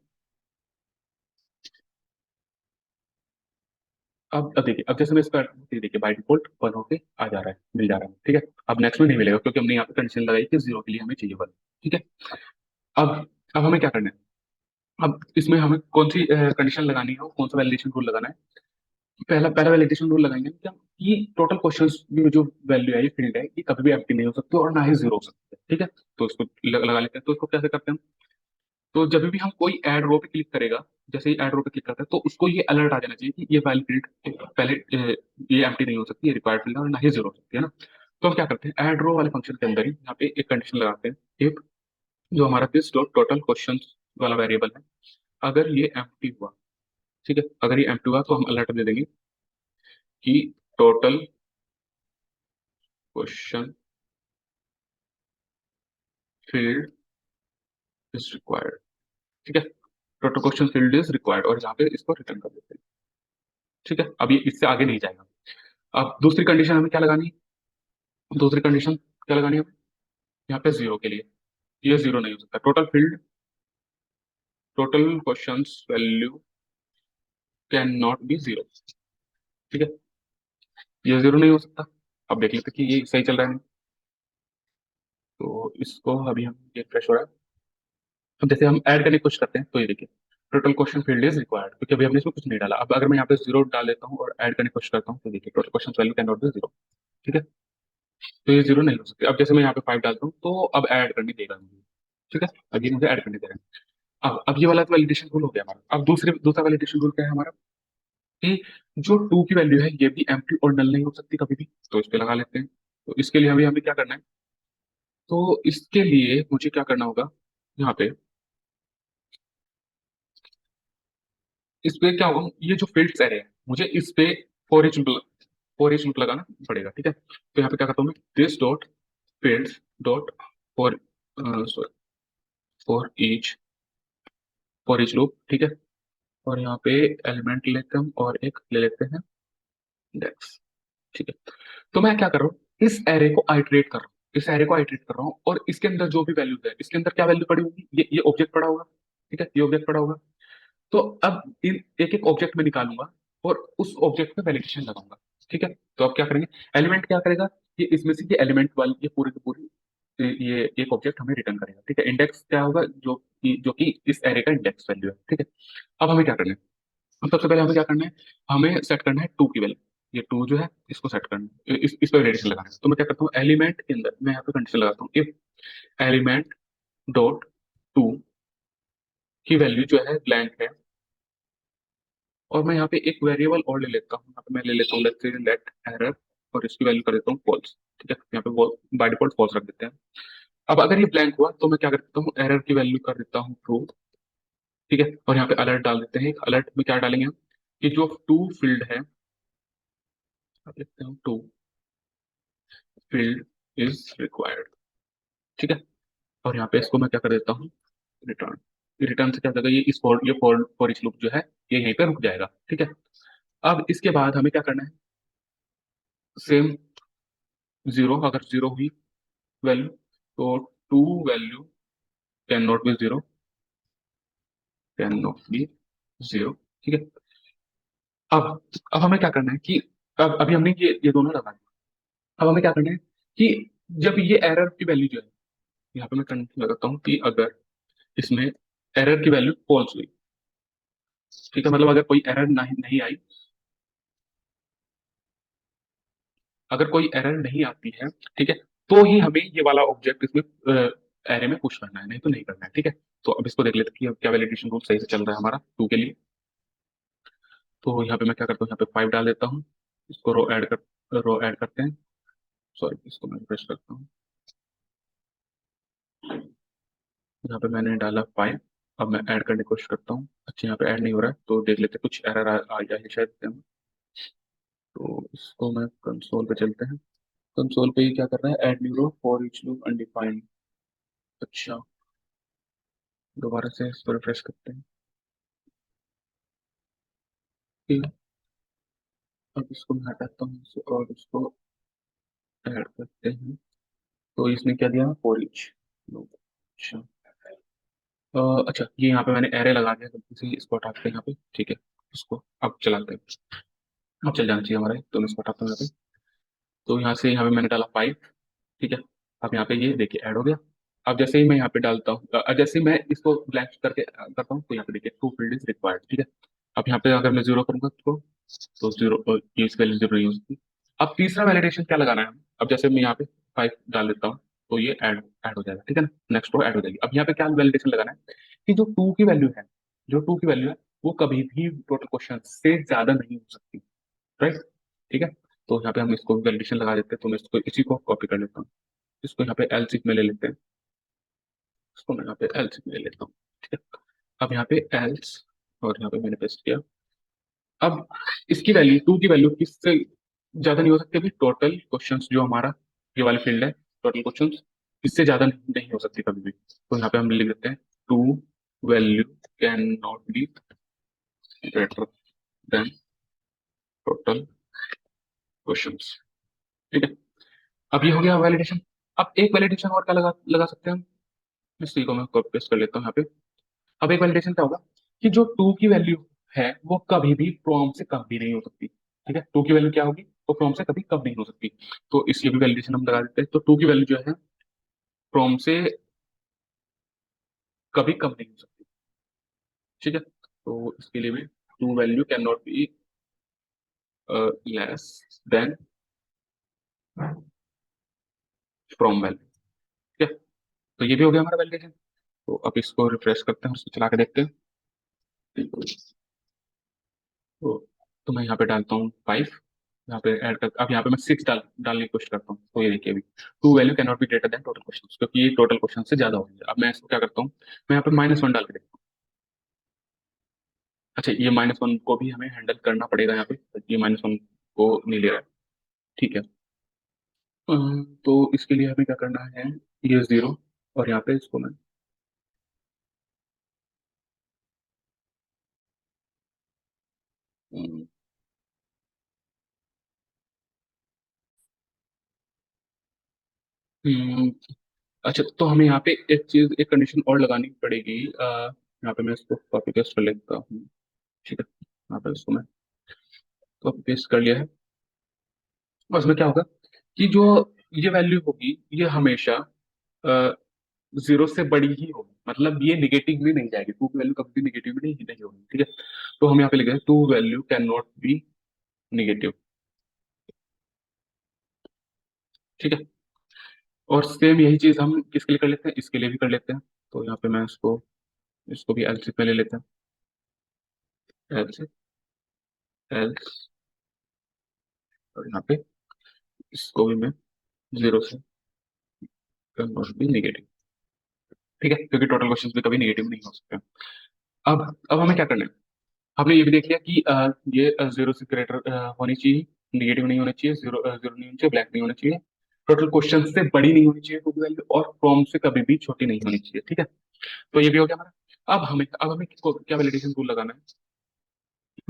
अब देखिए, अब जैसे मैं इसका ये देखिए बाय डिफॉल्ट वन होके आ जा रहा है, मिल जा रहा है। ठीक है, अब नेक्स्ट में नहीं मिलेगा क्योंकि हमने यहाँ पे कंडीशन लगाई कि जीरो के लिए हमें चाहिए वन। ठीक है, अब अब हमें क्या करना है, अब इसमें हमें कौन सी कंडीशन लगानी है, कौन सा वैलिडेशन रूल लगाना है। पहला पहला वैलिडेशन रूल लगाएंगे क्या, ये टोटल क्वेश्चंस में जो वैल्यू है, ये फील्ड है, ये कभी भी एम्प्टी नहीं हो सकती और ना ही जीरो हो सकती है। ठीक है, तो इसको लगा लेते हैं। तो इसको कैसे करते हैं, तो जब भी हम कोई ऐड रो पे क्लिक करेगा, जैसे ही ऐड रो पे क्लिक करता है तो उसको ये अलर्ट आ जाना चाहिए कि ये वाली फील्ड पहले ये एम्प्टी नहीं हो सकती, ये रिक्वायर्ड फील्ड है और ना ही जीरो हो सकती है ना। तो हम क्या करते हैं, ऐड रो वाले फंक्शन के अंदर ही यहाँ पे एक कंडीशन लगाते हैं, इफ जो हमारा दिस डॉट टोटल क्वेश्चन वाला वेरिएबल है, अगर ये एम्प्टी हुआ, ठीक है, अगर ये एम्प्टी हुआ तो हम अलर्ट दे देंगे कि total question field is required. ठीक है, total question field is required और यहाँ पे इसको रिटर्न कर देते हैं। ठीक है, अब ये इससे आगे नहीं जाएगा। अब दूसरी कंडीशन हमें क्या लगानी है, दूसरी कंडीशन क्या लगानी है हमें, यहाँ पे जीरो के लिए, ये जीरो नहीं हो सकता, total field total questions value can not be zero. ठीक है, ये जीरो नहीं हो सकता। अब देख लेते हैं कि ये सही चल रहा है नहीं। तो इसको अभी हम ये फ्रेश हो रहा है। अब जैसे हम ऐड करने की कोशिश करते हैं तो ये देखिए total question field is required, क्योंकि अभी हमने इसमें कुछ नहीं डाला। अब अगर मैं यहाँ पे जीरो डाल देता हूँ और ऐड करने की कोशिश करता हूँ तो देखिए total question value can not be zero. ठीक है, तो ये जीरो नहीं हो सकती। अब जैसे मैं यहाँ पे फाइव डालता हूँ तो अब ऐड करने देगा मुझे। ठीक है, अब ये मुझे ऐड करने दे रहा है। अब ये वाला तो वैलिडेशन रूल हो गया हमारा। अब दूसरा वैलिडेशन रूल क्या है हमारा, कि जो टू की वैल्यू है ये भी एम्प्टी और नल नहीं हो सकती कभी भी। तो इस पे लगा लेते हैं। तो इसके लिए अभी हमें क्या करना है, तो इसके लिए मुझे क्या करना होगा, यहाँ पे इस पे क्या होगा, ये जो फील्ड्स एरे है मुझे इस पे फॉर each लूप लगाना पड़ेगा। ठीक है, तो यहाँ पे क्या करता हूँ मैं, this dot fields dot for for each for each loop. ठीक है, और यहाँ पे एलिमेंट लेते हैं हम और एक ले लेते हैं इंडेक्स। ठीक है, तो मैं क्या कर रहा हूँ, इस एरे को आइटरेट कर रहा हूँ, इस एरे को आइटरेट कर रहा हूँ और इसके अंदर जो भी वैल्यूज है, इसके अंदर क्या वैल्यू पड़ी होगी, ये ऑब्जेक्ट पड़ा होगा। ठीक है, ये ऑब्जेक्ट पड़ा होगा। तो अब इन एक एक ऑब्जेक्ट में निकालूंगा और उस ऑब्जेक्ट पे वैलिडेशन लगाऊंगा। ठीक है, तो अब क्या करेंगे, एलिमेंट क्या करेगा, ये इसमें से ये एलिमेंट वाली ये पूरी की पूरी ये एक ऑब्जेक्ट हमें रिटर्न करेगा। ठीक है, इंडेक्स क्या होगा, जो कि इस एरे का इंडेक्स वैल्यू है। ठीक है, अब हमें क्या करना है, अब सबसे पहले हमें क्या करना है, हमें सेट करना है टू की वैल्यू। ये टू जो है इसको सेट करना है, इस पर वैलिडेशन लगाना है। तो मैं क्या करता हूँ, एलिमेंट के अंदर मैं यहाँ पे कंडीशन लगाता हूँ, इफ एलिमेंट डॉट टू की वैल्यू जो है ब्लैंक है, और मैं यहाँ पे एक वेरिएबल और ले लेता हूँ, यहाँ पे मैं ले लेता हूँ लेट्स से लेट एरर और इसकी वैल्यू कर देता हूँ फॉल्स। ठीक है, यहाँ पे बाय डिफॉल्ट फॉल्स रख देते हैं। अब अगर ये ब्लैंक हुआ तो मैं क्या कर देता हूँ, एरर की वैल्यू कर देता हूँ ट्रू। ठीक है, और यहाँ पे अलर्ट डाल देते हैं। एक अलर्ट में क्या डालेंगे हम, कि जो टू फील्ड है, आप लिखते हैं टू फील्ड इज रिक्वायर्ड। ठीक है, और यहाँ पे इसको मैं क्या कर देता हूँ, रिटर्न। रिटर्न से क्या हो जाएगा, ये इस फॉर इच लूप जो है ये यहीं पे रुक जाएगा। ठीक है, अब इसके बाद हमें क्या करना है, सेम जीरो, अगर जीरो हुई वैल्यू तो to value can not be zero, can not be zero. ठीक है, अब हमें क्या करना है कि अब अभी हमने ये दोनों लगा दिया। अब हमें क्या करना है कि जब ये एरर की वैल्यू जो है यहाँ पे मैं कंडीशन लगाता हूँ कि अगर इसमें एरर की वैल्यू फॉल्स हुई, ठीक है, मतलब अगर कोई एरर नहीं नहीं आई, अगर कोई एरर नहीं आती है, ठीक है, तो ही हमें ये वाला ऑब्जेक्ट इसमें एरे में पुश करना है, नहीं तो नहीं करना है, ठीक है। तो अब इसको देख लेते हैं कि अब क्या वैलिडेशन रूल सही से चल रहा है हमारा टू के लिए। तो यहाँ पे मैं क्या करता हूँ, यहाँ पे 5 डाल देता हूँ, इसको रो ऐड करते हैं, सॉरी इसको मैं रिफ्रेश करता हूँ। यहाँ पे मैंने डाला 5। अब मैं ऐड करने की कोशिश करता हूँ, अच्छा यहाँ पे ऐड नहीं हो रहा है, तो देख लेते हैं कुछ एरर आ गया है शायद। तो इसको मैं कंसोल पे चलते हैं, कंसोल पे ये क्या कर रहा है, add new row for each loop undefined. अच्छा, दोबारा से इसको रिफ्रेश करते हैं, ठीक है। अब इसको मैं हटाता हूँ और इसको ऐड करते हैं। तो इसने क्या दिया, फॉर ईच लूप। अच्छा, अच्छा ये यहाँ पे मैंने एरे लगा दिया गलती से, इसको हटाते हैं यहाँ पे, ठीक है। इसको अब चलाते हैं, अब चल जाना चाहिए हमारे, तो मैं इसको हटाता हूँ यहाँ पे। तो यहाँ पे मैंने डाला 5, ठीक है। अब यहाँ पे ये देखिए ऐड हो गया। अब जैसे ही मैं यहाँ पे डालता हूँ, जैसे ही मैं इसको ब्लैंक करके करता हूँ, तो यहाँ पे देखिए टू फील्ड इज रिक्वायर्ड, ठीक है। अब यहाँ पे अगर मैं जीरो करूंगा तो जीरो, ये इसकी वैल्यू जीरो नहीं हो सकती। अब तीसरा वैलिडेशन क्या लगाना है हमें? अब जैसे मैं यहाँ पे 5 डाल देता हूँ, तो ये ऐड ऐड हो जाएगा, ठीक है ना, नेक्स्ट रो ऐड हो जाएगी। अब यहाँ पे क्या वैलिडेशन लगाना है कि जो टू की वैल्यू है, जो टू की वैल्यू है वो कभी भी टोटल क्वेश्चन से ज्यादा नहीं हो सकती, राइट, ठीक है। तो यहाँ पे हम इसको वैलिडेशन लगा देते हैं, तो मैं इसको इसी को कॉपी कर लेता हूँ, इसको यहाँ पे एल्सिफ में ले लेते हैं, इसको मैं यहाँ पे एल्सिफ में ले लेता हूँ, ठीक है। अब यहाँ पे एल्स, और यहाँ पे मैंने पेस्ट किया। अब इसकी वैल्यू, टू की वैल्यू किससे ज्यादा नहीं हो सकती, अभी टोटल क्वेश्चंस जो हमारा ये वाली फील्ड है, टोटल क्वेश्चंस, इससे ज्यादा नहीं हो सकती कभी भी। तो यहाँ पे हम लिख देते हैं to value can not be greater than total questions, ठीक है। अब ये हो गया वैलिडेशन। अब एक वैलिडेशन और क्या लगा लगा सकते हैं हम, इसी को मैं कॉपी पेस्ट कर लेता हूँ यहाँ पे। अब एक वैलिडेशन क्या होगा कि जो टू की वैल्यू है वो कभी भी फ्रॉम से कम भी नहीं हो सकती, ठीक है। टू की वैल्यू क्या होगी, वो फ्रॉम से कभी कम नहीं हो सकती। तो इसलिए भी वैलिडेशन हम लगा देते हैं, तो टू की वैल्यू जो है फ्रॉम से कभी कम नहीं हो सकती, ठीक है। तो इसके लिए भी to value can not be less than from value, ठीक है। तो ये भी हो गया हमारा वैलिडेशन। तो अब इसको रिफ्रेश करते हैं, उसको चला के देखते हैं। तो, तो मैं यहाँ पे डालता हूँ 5, यहाँ पे ऐड कर, अब यहाँ पे मैं 6 डालने की कोशिश करता हूँ, तो ये देखिए अभी to value can not be greater than total question, क्योंकि ये टोटल क्वेश्चन से ज्यादा हो गया। अब मैं इसको क्या करता हूँ, मैं यहाँ पे -1 डाल के देखता हूँ। अच्छा, ये -1 को भी हमें हैंडल करना पड़ेगा यहाँ पे, ये -1 को नहीं ले रहा है, ठीक है। तो इसके लिए हमें क्या करना है, ये जीरो, और यहाँ पे इसको मैं अम, हम्म, अच्छा तो हमें यहाँ पे एक चीज, एक कंडीशन और लगानी पड़ेगी। यहाँ पे मैं इसको कॉपी पेस्ट कर लेता हूँ, ठीक है। यहाँ पे इसको मैं कॉपी पेस्ट कर लिया है। और उसमें क्या होगा कि जो ये वैल्यू होगी ये हमेशा जीरो से बड़ी ही होगी, मतलब ये निगेटिव में नहीं जाएगी, टू की वैल्यू कभी भी निगेटिव में नहीं होगी, ठीक है। तो हम यहाँ पे लिखे to value can not be negative, ठीक है। और सेम यही चीज हम किसके लिए कर लेते हैं, इसके लिए भी कर लेते हैं। तो यहाँ पे मैं इसको इसको भी एल्स में ले लेते हैं, एल्स एल्स, और यहाँ पे इसको भी मैं जीरो से कैन नॉट बी निगेटिव, ठीक है, क्योंकि टोटल क्वेश्चन भी कभी निगेटिव नहीं हो सकते। अब हमें क्या करना है, हमने ये भी देख लिया कि ये जीरो से ग्रेटर होनी चाहिए, निगेटिव नहीं होना चाहिए, जीरो नहीं होना चाहिए, ब्लैक नहीं होना चाहिए, टोटल क्वेश्चन से बड़ी नहीं होनी चाहिए टू की वैल्यू, और फ्रॉम से कभी भी छोटी नहीं होनी चाहिए, ठीक है। तो ये भी हो गया हमारा। अब हमें क्या वैलिडेशन रूल लगाना है,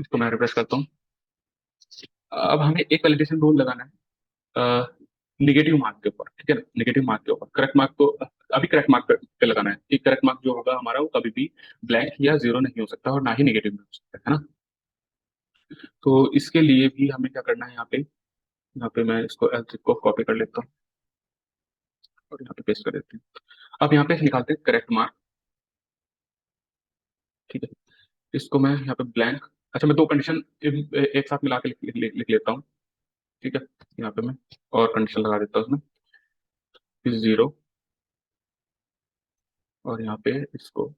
इसको मैं रिफ्रेश करता हूँ। अब हमें एक वैलिडेशन रूल लगाना है निगेटिव मार्क के ऊपर, ठीक है ना, निगेटिव मार्क के ऊपर। करेक्ट मार्क तो अभी करेक्ट मार्क पे लगाना है कि करेक्ट मार्क जो होगा हमारा वो कभी भी ब्लैंक या जीरो नहीं हो सकता, और ना ही निगेटिव में हो सकता है ना। तो इसके लिए भी हमें क्या करना है, यहाँ पे मैं इसको एल्सिफ को कॉपी कर लेता हूँ, और यहाँ पे पेस्ट कर देते हैं। अब यहाँ पे निकालते हैं करेक्ट मार्क। ठीक है, इसको मैं यहाँ पे ब्लैंक, अच्छा मैं दो कंडीशन एक साथ मिला के लिख लेता हूँ। ठीक है, यहाँ पे मैं और कंडीशन लगा देता हूँ उसमें, जीरो, और यहाँ पे इसको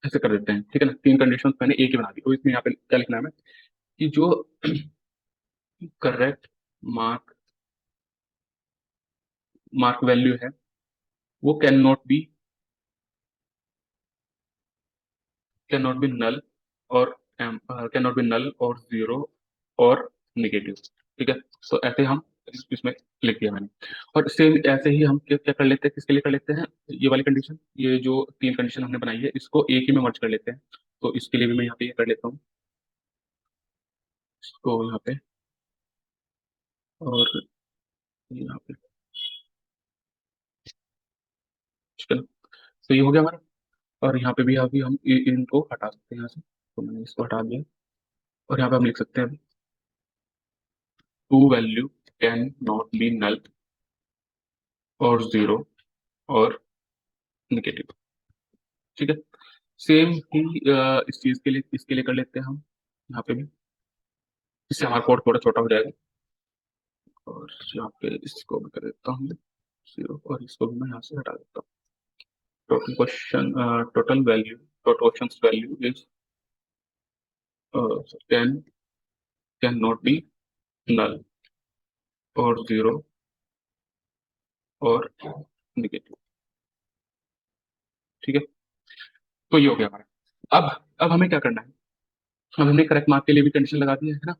ऐसे कर देते हैं। ठीक है ना, तीन कंडीशन मैंने एक ही बना दी। तो इसमें यहाँ पे क्या लिखना है हमें, कि जो करेक्ट मार्क मार्क वैल्यू है वो कैन नॉट बी नल और कैन नॉट बी नल और जीरो और निगेटिव। ठीक है, तो ऐसे हम इसमें लिख दिया मैंने। और सेम ऐसे ही हम क्या क्या कर लेते हैं, किसके लिए कर लेते हैं, ये वाली कंडीशन, ये जो तीन कंडीशन हमने बनाई है इसको एक ही में मर्ज कर लेते हैं। तो इसके लिए भी मैं यहाँ पे ये कर लेता हूँ, इसको यहाँ पे और यहाँ पे। ठीक है ना, तो ये हो गया हमारा। और यहाँ पे भी अभी हम इनको हटा सकते हैं यहाँ से, तो मैंने इसको हटा दिया। और यहाँ पे हम लिख सकते हैं to value can not be null और जीरो और निगेटिव। ठीक है, सेम ही इस चीज के लिए, इसके लिए कर लेते हैं हम यहाँ पे भी, इससे हमारा कोड थोड़ा छोटा हो जाएगा। और यहाँ पे इसको मैं कर देता हूँ जीरो, और इसको भी मैं यहाँ से हटा देता हूँ। Total question total value total question value is can can not be null और जीरो और निगेटिव। ठीक है, तो ये हो गया हमारा। अब हमें क्या करना है, अब हमने करेक्ट मार्क के लिए भी कंडीशन लगा दी है ना।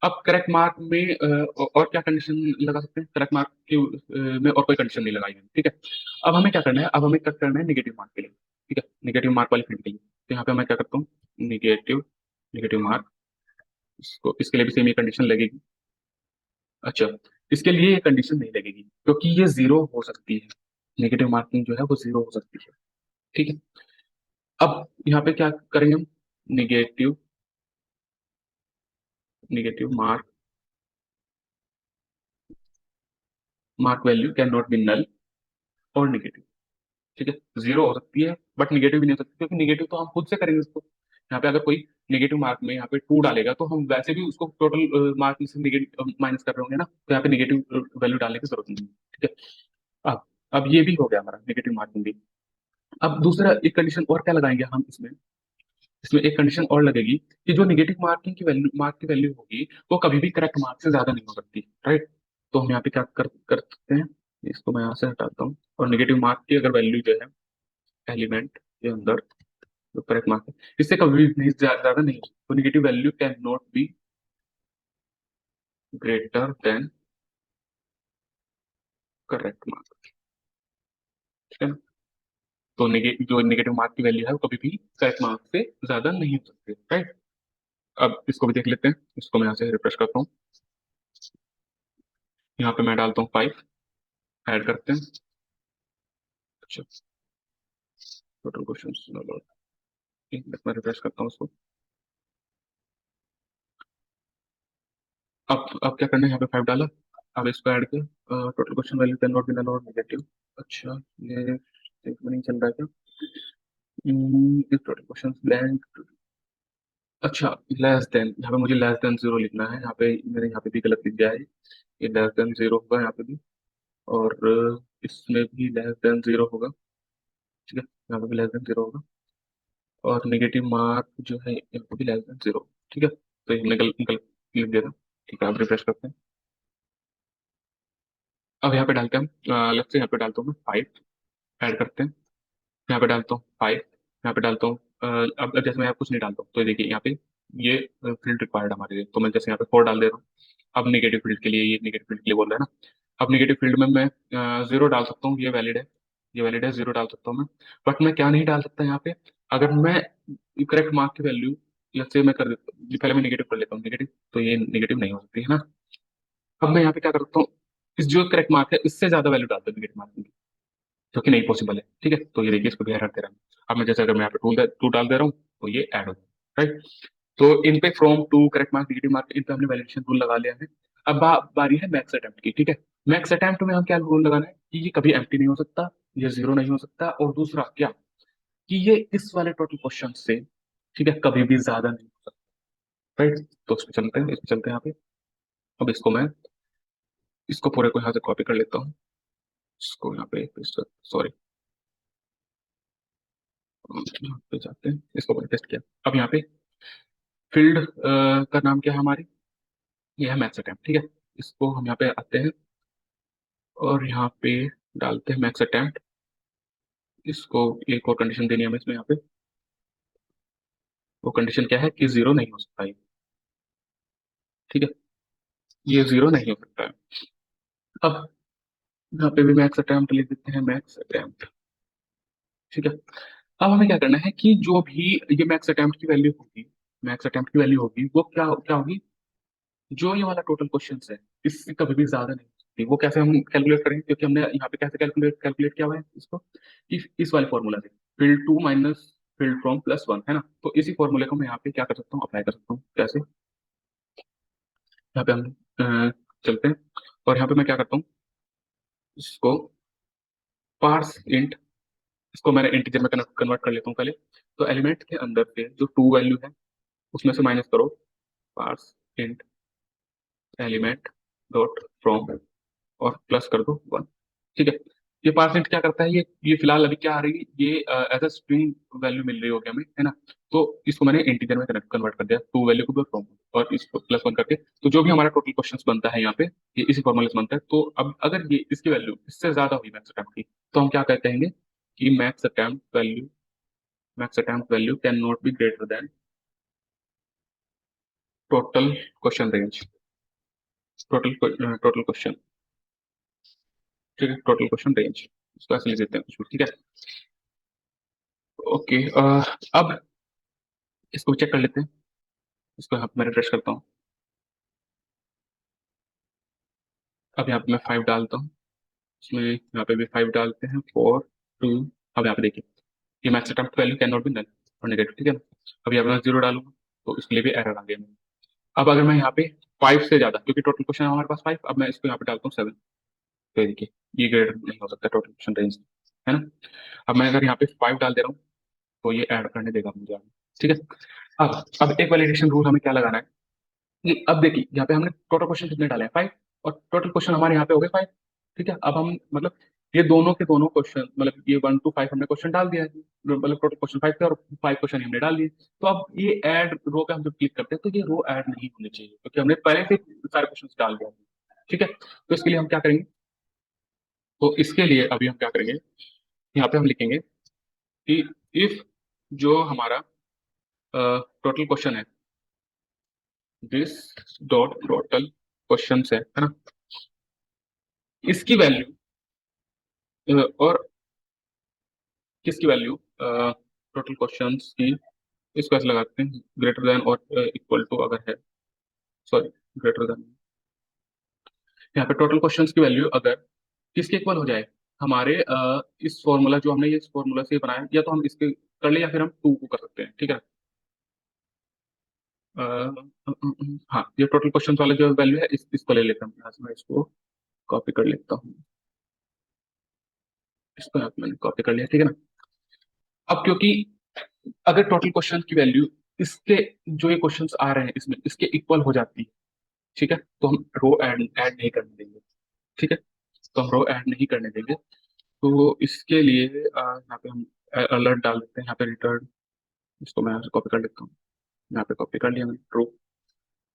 अब करेक्ट मार्क में और क्या कंडीशन लगा सकते हैं, करेक्ट मार्क के में और कोई कंडीशन नहीं लगाई है। ठीक है, अब हमें क्या करना है, अब हमें क्या करना है निगेटिव मार्क के लिए। ठीक है, निगेटिव मार्क वाली फील्ड के लिए, तो यहाँ पे मैं क्या करता हूँ, निगेटिव निगेटिव मार्क, इसको इसके लिए भी सेम ये कंडीशन लगेगी। अच्छा, इसके लिए ये कंडीशन नहीं लगेगी क्योंकि ये जीरो हो सकती है, नेगेटिव मार्किंग जो है वो जीरो हो सकती है। ठीक है, अब यहाँ पे क्या करेंगे हम, negative negative mark mark value can not be null और निगेटिव। ठीक है, जीरो हो सकती है बट निगेटिव भी नहीं हो सकती, क्योंकि निगेटिव तो हम खुद से करेंगे उसको। यहाँ पे अगर कोई नेगेटिव मार्क में यहाँ पे टू डालेगा तो हम वैसे भी उसको टोटल मार्क में से निगेटिव माइनस कर रहे होंगे ना, तो यहाँ पे निगेटिव वैल्यू डालने की जरूरत नहीं है। ठीक है, अब ये भी हो गया हमारा नेगेटिव मार्किंग भी। अब दूसरा एक कंडीशन और क्या लगाएंगे हम इसमें, इसमें एक कंडीशन और लगेगी कि जो निगेटिव मार्किंग की वैल्यू मार्क की वैल्यू होगी वो कभी भी करेक्ट मार्क से ज्यादा नहीं हो सकती। राइट, तो हम यहाँ पे क्या कर सकते हैं, इसको मैं यहाँ से हटाता हूँ। और निगेटिव मार्क की अगर वैल्यू जो है एलिमेंट के अंदर, जो करेक्ट मार्क है, इससे कभी भी नहीं ज्यादा नहीं होगी, तो negative value can not be greater then correct mark. ठीक है ना, तो जो नेगेटिव मार्क की वैल्यू है वो कभी भी करेक्ट मार्क से ज्यादा नहीं हो सकती। राइट, अब इसको भी देख लेते हैं, इसको मैं यहाँ से रिफ्रेश करता हूँ। यहाँ पे मैं डालता हूँ फाइव, ऐड करते हैं। अच्छा, टोटल क्वेश्चन मैं रिफ्रेश करता हूँ उसको। अब क्या करना है, यहाँ पे फाइव डाला, अब इसको ऐड किया, total question value can not be null और नेगेटिव। अच्छा, ये इसमें नहीं चल रहा है क्या, टोटल क्वेश्चन ब्लैंक। अच्छा, लेस देन, यहाँ पे मुझे लेस देन जीरो लिखना है, यहाँ पे मैंने यहाँ पे भी गलत लिख दिया है, ये लेस देन जीरो होगा यहाँ पे भी। और इसमें भी लेस देन जीरो होगा। ठीक है, यहाँ पे भी लेस देन जीरो होगा। और नेगेटिव मार्क जो है यहाँ पे भी लेस देन जीरो। ठीक है, तो ये हमने गलत गलत लिख दिया था। ठीक है, अब रिफ्रेश करते हैं। अब यहाँ पे डालते हैं हम, लेफ्ट से यहाँ पे डालता हूँ मैं फाइव, ऐड करते हैं। यहाँ पे डालता हूँ फाइव, यहाँ पे डालता हूँ अब जैसे मैं यहाँ कुछ नहीं डालता हूँ तो देखिए यहाँ पे ये फील्ड रिक्वायर्ड हमारे लिए, तो मैं जैसे यहाँ पे फोर डाल दे रहा हूँ। अब निगेटिव फील्ड के लिए, ये निगेटिव फील्ड के लिए बोल रहा है ना, अब निगेटिव फील्ड में मैं जीरो डाल सकता हूँ, ये वैलिड है, ये वैलिड है, जीरो डाल सकता हूँ मैं। बट मैं क्या नहीं डाल सकता यहाँ पे, अगर मैं करेक्ट मार्क की वैल्यू, let's say मैं कर देता हूँ, पहले मैं निगेटिव कर लेता हूँ निगेटिव, तो ये निगेटिव नहीं हो सकती है ना। अब मैं यहाँ पे क्या कर सकता हूँ, इस जो करेक्ट मार्क है इससे ज्यादा वैल्यू डालता हूँ निगेटिव मार्क, जो कि नहीं पॉसिबल है। ठीक है, तो ये देखिए इसको भी हटा दे रहा हूँ। अब मैं जैसे अगर मैं यहाँ पे टू डाल दे रहा हूँ तो ये ऐड हो जाए। राइट, तो इन पे from to correct mark negative mark इन पे हमने वैलिडेशन रूल लगा लिया है। अब बारी है मैक्स अटेम्प्ट की। ठीक है, मैक्स अटेम्प्ट में हम क्या रूल लगाना है कि ये कभी एम्प्टी नहीं हो सकता, ये जीरो नहीं हो सकता, और दूसरा क्या कि ये इस वाले टोटल क्वेश्चन से, ठीक है, कभी भी ज्यादा नहीं हो सकता, राइट। तो इस पे चलते हैं, इस पे चलते हैं यहाँ पे। अब इसको मैं, इसको पूरे को यहाँ से कॉपी कर लेता हूँ, इसको यहाँ पे, सॉरी, यहाँ पे जाते हैं, इसको मैंने टेस्ट किया। अब यहाँ पे फील्ड का नाम क्या है हमारी, ये है मैक्स अटेम्प्ट, ठीक है। इसको हम यहाँ पे आते हैं और यहाँ पे डालते हैं मैक्स अटेम्प्ट। इसको एक और कंडीशन देनी है हमें इसमें यहाँ पे, वो कंडीशन क्या है कि जीरो नहीं हो सकता ये, ठीक है, ये जीरो नहीं हो सकता है। अब यहाँ पे भी मैक्स अटेम्प्ट लिख देते हैं, मैक्स अटेम्प्ट, ठीक है। अब हमें क्या करना है कि जो भी ये मैक्स अटेम्प्ट की वैल्यू होगी, मैक्स अटेम्प्ट की वैल्यू होगी वो क्या क्या होगी, जो ये वाला टोटल क्वेश्चन है इससे कभी भी ज्यादा नहीं हो सकती। वो कैसे हम कैलकुलेट करेंगे, क्योंकि हमने यहाँ पे कैसे कैलकुलेट कैलकुलेट किया हुआ है इसको, इस वाले फॉर्मूला से, field to minus field from plus one, है ना। तो इसी फॉर्मूले को मैं यहाँ पे क्या कर सकता हूँ, अप्लाई कर सकता हूँ। कैसे, यहाँ पे हम चलते हैं और यहाँ पे मैं क्या करता हूँ, इसको पार्स इंट, इसको मैंने इंटीजर में कन्वर्ट कर लेता हूँ पहले। तो एलिमेंट के अंदर से जो टू वैल्यू है उसमें से माइनस करो, parse int element dot from, और प्लस कर दो वन, ठीक है। ये परसेंट क्या करता है, ये फिलहाल अभी क्या आ रही है, ये एज अ स्ट्रिंग वैल्यू मिल रही होगी हमें, है ना। तो इसको मैंने इंटीजर में कन्वर्ट कर दिया, टू वैल्यू को फ्रॉम और इसको प्लस वन करके। तो जो भी हमारा टोटल क्वेश्चन बनता है यहाँ पे, ये इसी फॉर्मूले से बनता है। तो अब अगर ये इसकी वैल्यू इससे ज्यादा हुई मैक्स अटेम्प्ट की, तो हम क्या कहेंगे कि max attempt value can not be greater than total question range, total question, ठीक है, टोटल क्वेश्चन रेंज, इसको ऐसे लिख देते हैं कुछ भी, ठीक है। ओके, अब इसको चेक कर लेते हैं, इसको यहाँ पे मैं रिफ्रेश करता हूँ। अब यहाँ पे मैं फाइव डालता हूँ, इसमें यहाँ पे भी फाइव डालते हैं, फोर टू। अब यहाँ पे देखिए ये max attempt value can not be null और नेगेटिव, ठीक है ना। अब यहाँ पे मैं जीरो डालूंगा तो इसके लिए भी एरर आ गया मेरे। अब अगर मैं यहाँ पे फाइव से ज्यादा, क्योंकि टोटल क्वेश्चन है हमारे पास फाइव, अब मैं इसको यहाँ पे डालता हूँ सेवन, तो ये देखिए ये ग्रेटर नहीं हो सकता टोटल क्वेश्चन रेंज, है ना। अब मैं अगर यहाँ पे फाइव डाल दे रहा हूँ तो ये ऐड करने देगा मुझे आगे, ठीक है। अब एक वैलिडेशन रूल हमें क्या लगाना है कि अब देखिए यहाँ पे हमने टोटल क्वेश्चन कितने डाले हैं, फाइव, और टोटल क्वेश्चन हमारे यहाँ पे हो गए फाइव, ठीक है। अब हम मतलब ये दोनों के दोनों क्वेश्चन, मतलब ये वन टू फाइव हमने क्वेश्चन डाल दिया है, मतलब टोटल क्वेश्चन फाइव थे और फाइव क्वेश्चन हमने डाल दिए। तो अब ये ऐड रो पे हम जब क्लिक करते हैं तो ये रो ऐड नहीं होनी चाहिए, क्योंकि हमने पहले से सारे क्वेश्चन डाल दिया, ठीक है। तो इसके लिए हम क्या करेंगे, तो इसके लिए अभी हम क्या करेंगे, यहाँ पे हम लिखेंगे कि इफ जो हमारा टोटल क्वेश्चन है, दिस डॉट टोटल क्वेश्चन है ना, इसकी वैल्यू और किसकी वैल्यू, टोटल क्वेश्चंस की, इसको ऐसे लगाते हैं ग्रेटर देन और इक्वल टू अगर है, सॉरी, ग्रेटर देन, यहाँ पे टोटल क्वेश्चंस की वैल्यू अगर किसके इक्वल हो जाए, हमारे इस फॉर्मूला जो हमने ये इस फॉर्मूला से बनाया, या तो हम इसके कर ले या फिर हम टू को कर सकते हैं, ठीक है। हाँ, ये टोटल क्वेश्चन वाला जो वैल्यू है इसको ले लेता हूँ, यहाँ से मैं इसको कॉपी कर लेता हूँ, इसको यहाँ पे मैंने कॉपी कर लिया, ठीक है ना। अब क्योंकि अगर टोटल क्वेश्चन की वैल्यू इसके, जो ये क्वेश्चंस आ रहे हैं इसमें इसके इक्वल हो जाती है, ठीक है, तो हम रो ऐड ऐड नहीं करने देंगे, ठीक है। तो हम रो ऐड नहीं करने देंगे। तो इसके लिए यहाँ पे हम अलर्ट डाल देते हैं, यहाँ पे रिटर्न, इसको मैं यहाँ से कॉपी कर लेता हूँ, यहाँ पे कॉपी कर लिया मैंने ट्रू,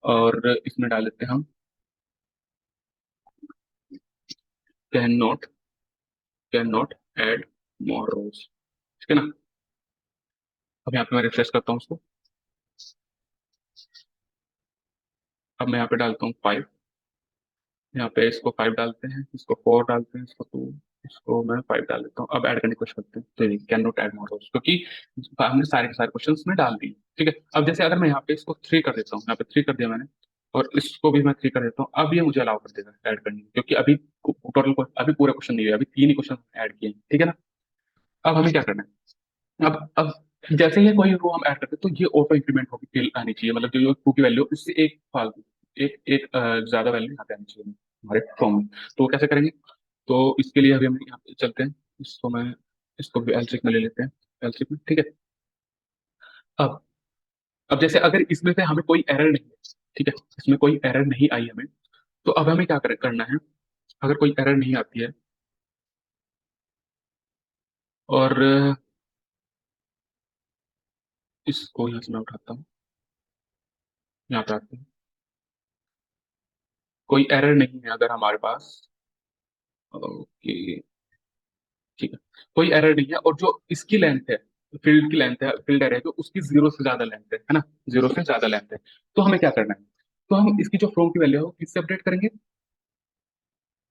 और इसमें डाल देते हैं हम can not, can not add more rose, ठीक है ना। अब यहाँ पे मैं रिफ्रेश करता हूँ उसको, अब मैं यहाँ पे डालता हूँ फाइव, यहाँ पे इसको फाइव डालते हैं, इसको फोर डालते हैं, इसको टू, इसको मैं फाइव डाल देता हूँ। अब ऐड करने की कोशिश करते हैं, तो कैन नॉट ऐड मोर रोज, क्योंकि हमने सारे के सारे क्वेश्चन में डाल दिए, ठीक है। अब जैसे अगर मैं यहाँ पे इसको थ्री कर देता हूँ, यहाँ पे थ्री कर दिया मैंने, और इसको भी मैं थ्री कर देता हूँ, अब ये मुझे अलाउ कर देगा ऐड करने की, क्योंकि अभी टोटल अभी पूरे क्वेश्चन नहीं हुए, अभी तीन ही क्वेश्चन ऐड किए हैं, ठीक है ना। अब हमें क्या करना है, अब जैसे ही कोई रो हम ऐड करते हैं तो ये ऑटो इंक्रीमेंट होगी आनी चाहिए, मतलब जो टू की वैल्यू उससे एक फालतू, एक एक ज्यादा वैल्यू यहाँ पे आनी चाहिए, हमारे फ्रॉम। तो वो कैसे करेंगे? तो इसके लिए अभी हम यहाँ पे चलते हैं। इसको भी एल्सिफ में ले लेते हैं। एल्सिफ में ठीक है। अब अब जैसे अगर इसमें से हमें कोई एरर नहीं है, ठीक है, इसमें कोई एरर नहीं आई हमें, तो अब हमें क्या करना है? अगर कोई एरर नहीं आती है और इसको यहाँ से मैं उठाता हूँ, यहाँ पे आते हैं, कोई एरर नहीं है अगर हमारे पास, ओके, ठीक है, कोई एरर नहीं है और जो इसकी लेंथ है, फील्ड की लेंथ है, फील्ड एरर है जो उसकी जीरो से ज्यादा लेंथ है ना, जीरो से ज्यादा लेंथ है, तो हमें क्या करना है? तो हम इसकी जो फ्रॉम की वैल्यू है वो किससे अपडेट करेंगे?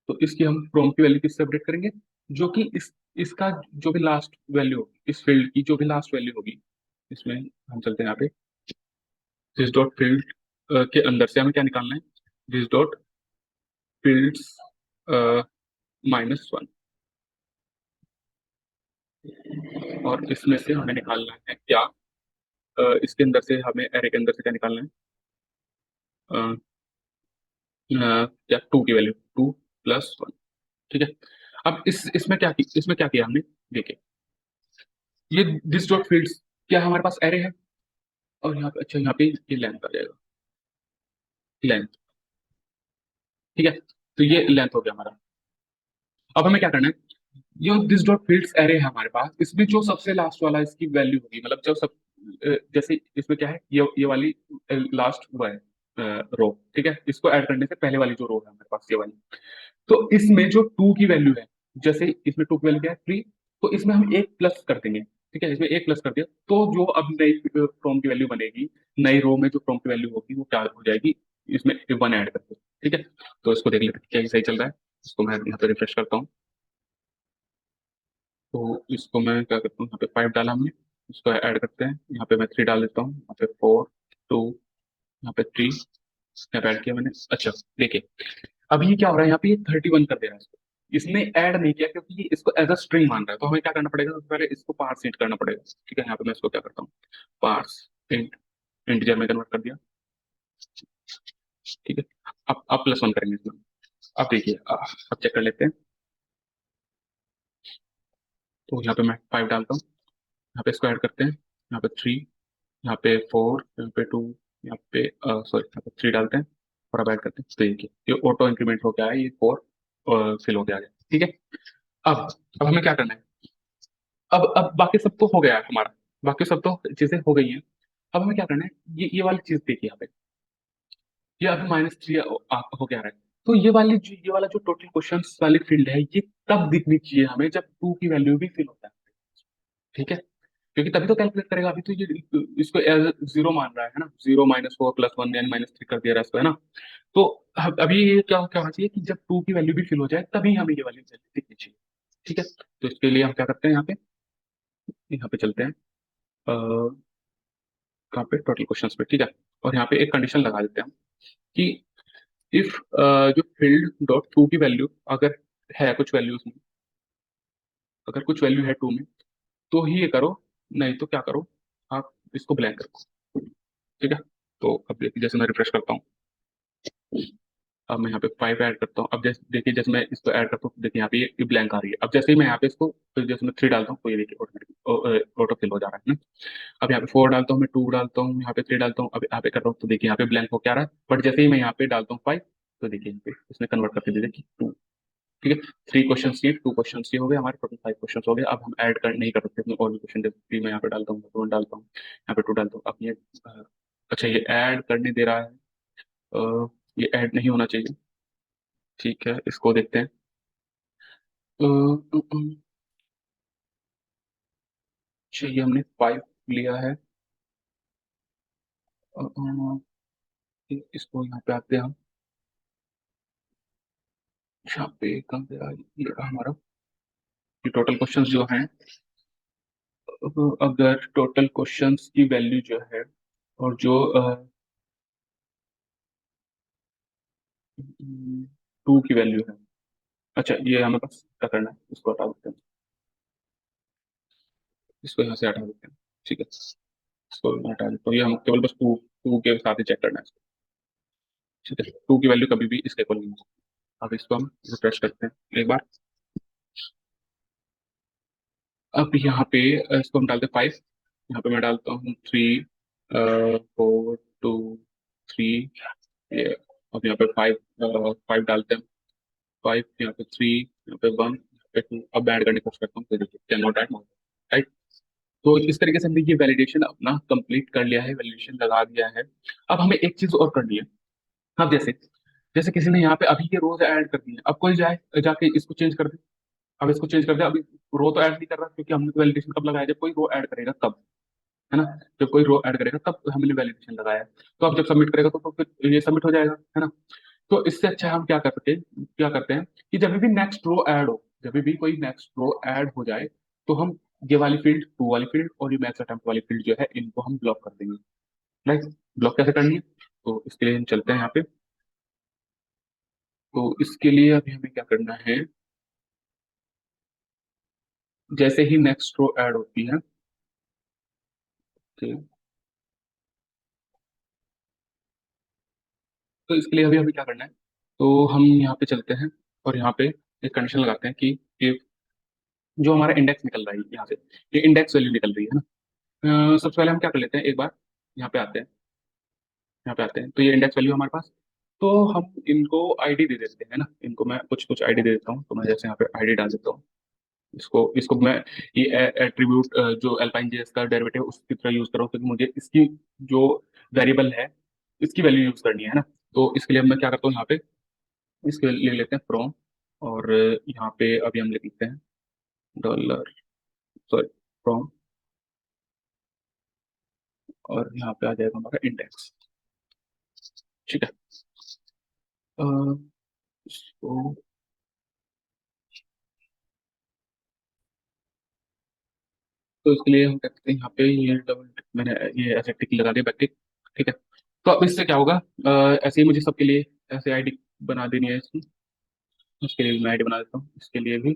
तो इसकी हम फ्रॉम की वैल्यू किससे अपडेट करेंगे? जो कि इस इसका जो भी लास्ट वैल्यू होगी, इस फील्ड की जो भी लास्ट वैल्यू होगी, इसमें हम चलते हैं यहाँ पे, दिस डॉट फील्ड के अंदर से हमें क्या निकालना है? दिस डॉट फील्ड्स -1, और इसमें से हमें निकालना है क्या? इसके अंदर से हमें एरे के अंदर से क्या निकालना है? अ, क्या, टू की वैल्यू, 2 + 1, ठीक है। अब इसमें क्या किया हमने? देखिए, ये दिस डॉट फील्ड्स क्या हमारे पास एरे है, और यहाँ पे, अच्छा, यहाँ पे ये लेंथ आ जाएगा, लेंथ, ठीक है। तो ये लेंथ हो गया हमारा। अब हमें क्या करना है? ये दिस डॉट फील्ड्स एरे है हमारे पास, इसमें जो सबसे लास्ट वाला इसकी वैल्यू होगी, मतलब जो सब जैसे इसमें क्या है, ये वाली लास्ट वो है रो, ठीक है, इसको ऐड करने से पहले वाली जो रो है हमारे पास, ये वाली, तो इसमें जो टू की वैल्यू है, जैसे इसमें टू की वैल्यू क्या है, 3, तो इसमें हम एक प्लस कर देंगे, ठीक है, इसमें एक प्लस कर दिया, तो जो अब नई फ्रॉम की वैल्यू बनेगी, नई रो में जो फ्रॉम की वैल्यू होगी वो क्या हो जाएगी, इसमें 1 ऐड करके, ठीक है। तो इसको देख लेते हैं क्या ये सही चल रहा है। इसको मैं यहाँ पे रिफ्रेश करता हूँ, तो इसको मैं क्या करता हूँ, यहाँ पे 5 डाला हमने, इसको ऐड करते हैं, यहाँ पे मैं 3 डाल देता हूँ, यहाँ पे 4, 2, यहाँ पे 3, यहाँ पे ऐड किया मैंने। अच्छा, देखिए, अब ये क्या हो रहा है, यहाँ पे ये 31 कर दे रहा है इसको, इसने ऐड नहीं किया क्योंकि ये इसको एज अ स्ट्रिंग मान रहा है, तो हमें क्या करना पड़ेगा? सबसे पहले इसको पार्स इंट करना पड़ेगा, ठीक है। यहाँ पे मैं इसको क्या करता हूँ, पार्स इंट, इंटीजर में कन्वर्ट कर दिया, ठीक है। अब +1 करेंगे इसमें। अब देखिए, अब चेक कर लेते हैं, तो यहाँ पे मैं 5 डालता हूँ, यहाँ पे इसको ऐड करते हैं, यहाँ पे 3, यहाँ पे 4, यहाँ पे 2, यहाँ पे सॉरी, यहाँ पे 3 डालते हैं, और अब ऐड करते हैं, तो ये ऑटो इंक्रीमेंट हो गया है, ये 4 फिल हो गया है, ठीक है। अब अब हमें क्या करना है? अब बाकी सब तो हो गया है हमारा, बाकी सब तो चीजें हो गई हैं। अब हमें क्या करना है? ये वाली चीज देखिए यहाँ पे, ये अभी -3 हो गया है, तो ये वाला जो टोटल क्वेश्चंस वाली फील्ड है, ये तब दिखनी चाहिए हमें जब टू की वैल्यू भी फिल होता है, ठीक है, क्योंकि तभी तो कैलकुलेट करेगा। अभी तो ये इसको एज जीरो मान रहा है ना, 0 -4 + 1 यानी -3 कर दिया रहा है इसको, है ना। तो अभी ये क्या क्या होना चाहिए कि जब टू की वैल्यू भी फिल हो जाए तभी हमें ये वाली वैल्यू दिखनी चाहिए, ठीक है। तो इसके लिए हम क्या करते हैं, यहाँ पे चलते हैं, कहाँ पे, टोटल क्वेश्चंस पे, ठीक है। और यहाँ पे एक कंडीशन लगा देते हैं हम कि इफ जो फील्ड डॉट टू की वैल्यू अगर है कुछ वैल्यू उसमें, अगर कुछ वैल्यू है टू में, तो ही ये करो, नहीं तो क्या करो, आप इसको ब्लैंक रखो, ठीक है। तो अब देखिए, जैसे मैं रिफ्रेश करता हूँ, अब मैं यहाँ पे 5 ऐड करता हूँ, अब जैसे देखिए, जैसे मैं इसको ऐड करता हूँ, देखिए यहाँ पे ये ब्लैंक आ रही है। अब जैसे ही मैं यहाँ पे इसको, फिर जैसे मैं 3 डालता हूँ, तो ये देखिए ऑटोमेटिक ऑटो फिल हो जा रहा है ना। अब यहाँ पे 4 डालता हूँ, मैं 2 डालता हूँ, यहाँ पे 3 डालता हूँ, अब यहाँ पे कर रहा हूँ, तो देखिए यहाँ पे ब्लैंक हो क्या रहा है, बट जैसे ही मैं यहाँ पे डालता हूँ 5, तो देखिए यहाँ पे इसने कन्वर्ट करके दे दिया कि 2, ठीक है। 3 क्वेश्चन ये, 2 क्वेश्चन ये हो गए हमारे, टोटल 5 क्वेश्चन हो गए। अब हम ऐड कर नहीं कर सकते अपने और भी क्वेश्चन, जैसे 3 मैं यहाँ पे डालता हूँ, 1 डालता हूँ, यहाँ पे 2 डालता हूँ, अब ये अच्छा, ये ऐड करने दे रहा है, ये ऐड नहीं होना चाहिए, ठीक है, इसको देखते हैं। अ, अ, अ, चाहिए, हमने 5 लिया है, इसको यहाँ पे आते हैं हम, यहाँ पे कहाँ पे ये रहा हमारा, ये टोटल क्वेश्चंस जो हैं, अगर टोटल क्वेश्चंस की वैल्यू जो है, और जो 2 की वैल्यू है, अच्छा, ये हमें बस क्या करना है, इसको हटा देते हैं, इसको यहाँ से हटा देते हैं, ठीक है, इसको मैं हटा देता हूँ, ये हम केवल बस टू टू के साथ ही चेक करना है इसको, ठीक है। टू की वैल्यू कभी भी इसके इक्वल नहीं हो सकती, अब इसको हम रिफ्रेश करते हैं एक बार। अब यहाँ पे इसको हम डालते हैं 5। यहाँ पे मैं डालता हूँ 3, 4, 2, 3। ये अब यहाँ पे 5, 5 डालते हैं। 5, यहाँ पे 3, यहाँ पे 1, यहाँ पे 2। अब ऐड करने की कोशिश करता हूँ, तो देखिए can not add more, right. तो इस तरीके से हमने ये वैलिडेशन अपना कंप्लीट कर लिया है, वैलिडेशन लगा दिया है। अब हमें एक चीज और करनी है। अब जैसे जैसे किसी ने यहाँ पे अभी ये रोज ऐड कर दी है, अब कोई जाए जाके इसको चेंज कर दे। अब इसको चेंज कर दे, अभी रो तो ऐड नहीं कर रहा, क्योंकि हमने वैलिडेशन कब लगाया, जब कोई रो ऐड करेगा तब, है ना। जब कोई रो ऐड करेगा तब हमने वैलिडेशन लगाया है। तो अब जब सबमिट करेगा तो फिर ये सबमिट हो जाएगा, है ना। तो इससे अच्छा हम क्या करते हैं कि जब भी नेक्स्ट रो ऐड हो, जब भी कोई नेक्स्ट रो ऐड हो जाए, तो हम ये वाली फील्ड, टू वाली फील्ड और ये मैक्स अटेम्प्ट वाली फील्ड जो है, इनको हम ब्लॉक कर देंगे, राइट। ब्लॉक कैसे करनी है, तो इसके लिए हम चलते हैं यहाँ पे। तो इसके लिए अभी हमें क्या करना है, जैसे ही नेक्स्ट रो ऐड होती है, ठीक, तो इसके लिए अभी हमें क्या करना है, तो हम यहाँ पे चलते हैं और यहाँ पे एक कंडीशन लगाते हैं कि जो हमारा इंडेक्स निकल रहा है यहाँ से, ये इंडेक्स वैल्यू निकल रही है ना। सबसे पहले हम क्या कर लेते हैं, एक बार यहाँ पे आते हैं, यहाँ पे आते हैं, तो ये इंडेक्स वैल्यू हमारे पास। तो हम इनको आईडी दे देते हैं ना, इनको मैं कुछ कुछ आईडी दे देता हूँ। तो मैं जैसे यहाँ पे आईडी डाल देता हूँ, इसको इसको मैं ये एट्रीब्यूट जो अल्पाइन जेएस का डेरिवेटिव उसकी तरह यूज कर रहा हूँ, क्योंकि मुझे इसकी जो वेरिएबल है इसकी वैल्यू यूज करनी है ना। तो इसके लिए मैं क्या करता हूँ, यहाँ पे इसके लिए ले लेते हैं फ्रॉम, और यहाँ पे अभी हम लिख लेते हैं डॉलर, सॉरी, फ्रॉम, और यहाँ पे आ जाएगा हमारा इंडेक्स, ठीक है। अ, इसको तो इसके लिए हम कहते हैं यहाँ पे ये डबल, मैंने ये ऐसे टिक लगा दिया, बैक टिक, ठीक है। तो अब इससे क्या होगा, ऐसे ही मुझे सबके लिए ऐसे आईडी बना देनी है इसकी। इसके लिए भी मैं आईडी बना देता हूँ, इसके लिए भी,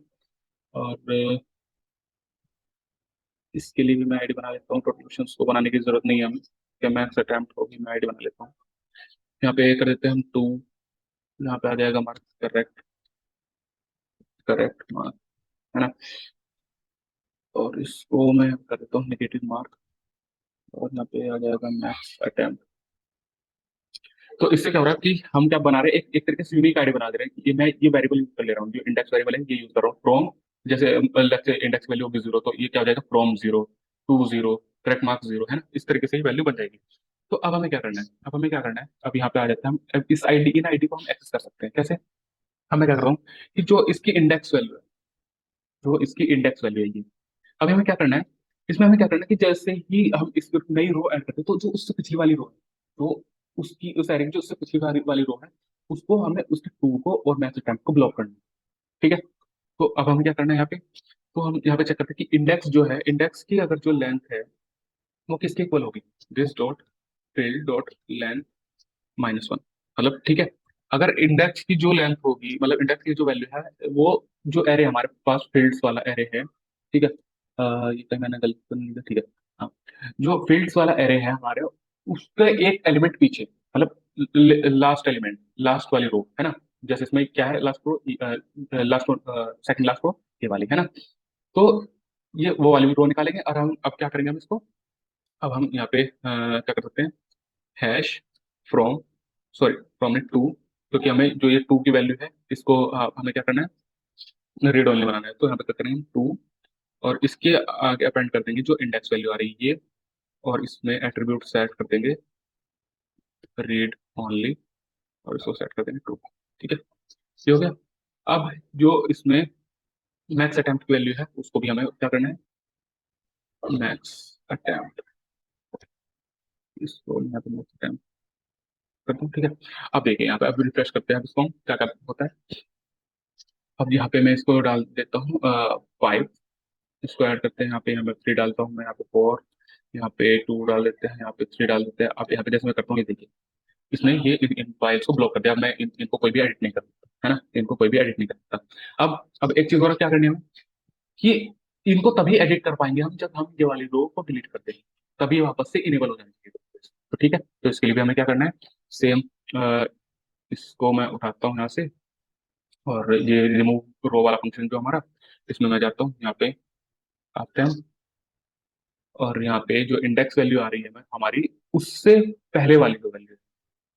और इसके लिए भी मैं आईडी बना लेता हूँ। प्रोटेक्शंस को बनाने की जरूरत नहीं है हमें, क्या मैक्स अटेम्प्ट होगी, मैं आईडी बना लेता हूँ। यहाँ पे कर देते हैं हम 2, यहाँ पे आ जाएगा मार्क, करेक्ट, करेक्ट मार्क, है ना। और इसको मैं कर देता हूँ नेगेटिव मार्क, और यहाँ पे आ जाएगा मैक्स अटेम्प्ट। तो इससे क्या हो रहा है कि हम क्या बना रहे हैं, एक तरीके से यूनिक आईडी बना दे रहे हैं। ये मैं ये वेरिएबल यूज कर ले रहा हूँ, जो इंडेक्स वेरिएबल है ये यूज कर रहा हूँ, फ्रॉम, जैसे लेट्स से इंडेक्स वैल्यू होगी 0, तो ये क्या हो जाएगा, फ्रॉम 0 टू 0, करेक्ट मार्क 0, है ना। इस तरीके से ये वैल्यू बन जाएगी। तो अब हमें क्या करना है, अब हमें क्या करना है, अब यहाँ पे आ जाते हैं हम, अब इस आईडी, इन आईडी को हम एक्सेस कर सकते हैं कैसे। हमें क्या कर रहा हूँ कि जो इसकी इंडेक्स वैल्यू है, जो इसकी इंडेक्स वैल्यू है ये, अभी हमें क्या करना है, इसमें हमें क्या करना है कि जैसे ही हम इस नई रो ऐड करते हैं, तो जो उससे पिछली वाली रो है, तो उसकी उस एरे की जो उससे पिछली वाली रो है, उसको हमें उसके टू को और मैच टाइम को ब्लॉक करना है, ठीक है। तो अब हमें क्या करना है यहाँ पे, तो हम यहाँ पे चेक करते हैं कि इंडेक्स जो है, इंडेक्स की अगर जो लेंथ है वो किसके इक्वल होगी, this dot fill dot length -1, मतलब ठीक है। अगर इंडेक्स की जो लेंथ होगी, मतलब इंडेक्स की जो वैल्यू है, वो जो एरे हमारे पास फील्ड्स वाला एरे है, ठीक है। ये कहीं मैंने गलत तो नहीं लिखा, ठीक है। हाँ, जो फील्ड्स वाला एरे है हमारे, उसके एक एलिमेंट पीछे, मतलब लास्ट एलिमेंट, लास्ट वाली रो, है ना। जैसे इसमें क्या है, last row, last row, second last row, ये वाली, है ना। तो ये वो वाली रो निकालेंगे, और हम अब क्या करेंगे, हम इसको, अब हम यहाँ पे क्या कर सकते हैं, हैश फ्रॉम, सॉरी फ्रॉम ने टू, क्योंकि हमें जो ये टू की वैल्यू है इसको हमें क्या करना है, रीड ओनली बनाना है। तो यहाँ पे क्या करेंगे, टू, और इसके आगे अपेंड कर देंगे जो इंडेक्स वैल्यू आ रही है ये, और इसमें एट्रीब्यूट सेट कर देंगे रीड ओनली, और इसको सेट कर देंगे टू, ठीक है। ये हो गया। अब जो इसमें मैक्स अटेम्प्ट की वैल्यू है, उसको भी हमें क्या करना है, मैक्स अटेम्प्ट, इसको यहाँ पे मैक्स अटेम्प्ट कर दूँ, ठीक है। अब देखिए यहाँ पे, अब रिफ्रेश करते हैं, अब इसको क्या क्या होता है। अब यहाँ पे मैं इसको डाल देता हूँ 5, इसको ऐड करते हैं, यहाँ पे मैं 3 डालता हूँ, मैं यहाँ पे 4, यहाँ पे 2 डाल देते हैं, यहाँ पे 3 डाल देते हैं। अब यहाँ पे जैसे मैं करता हूँ, ये देखिए, इसने ये इन फाइल्स को ब्लॉक कर दिया। अब मैं इनको कोई भी एडिट नहीं कर सकता, है ना, इनको कोई भी एडिट नहीं कर सकता। अब एक चीज और क्या करनी है हमें, कि इनको तभी एडिट कर पाएंगे हम जब हम ये वाली रो को डिलीट कर देंगे, तभी वापस से इनेबल हो जाएंगे। तो ठीक है, तो इसके लिए भी हमें क्या करना है, सेम, इसको मैं उठाता हूँ यहाँ से, और ये रिमूव रो वाला फंक्शन जो हमारा, इसमें मैं जाता हूँ, यहाँ पे आते हैं, और यहाँ पे जो इंडेक्स वैल्यू आ रही है मैं हमारी, उससे पहले वाली जो वैल्यू है,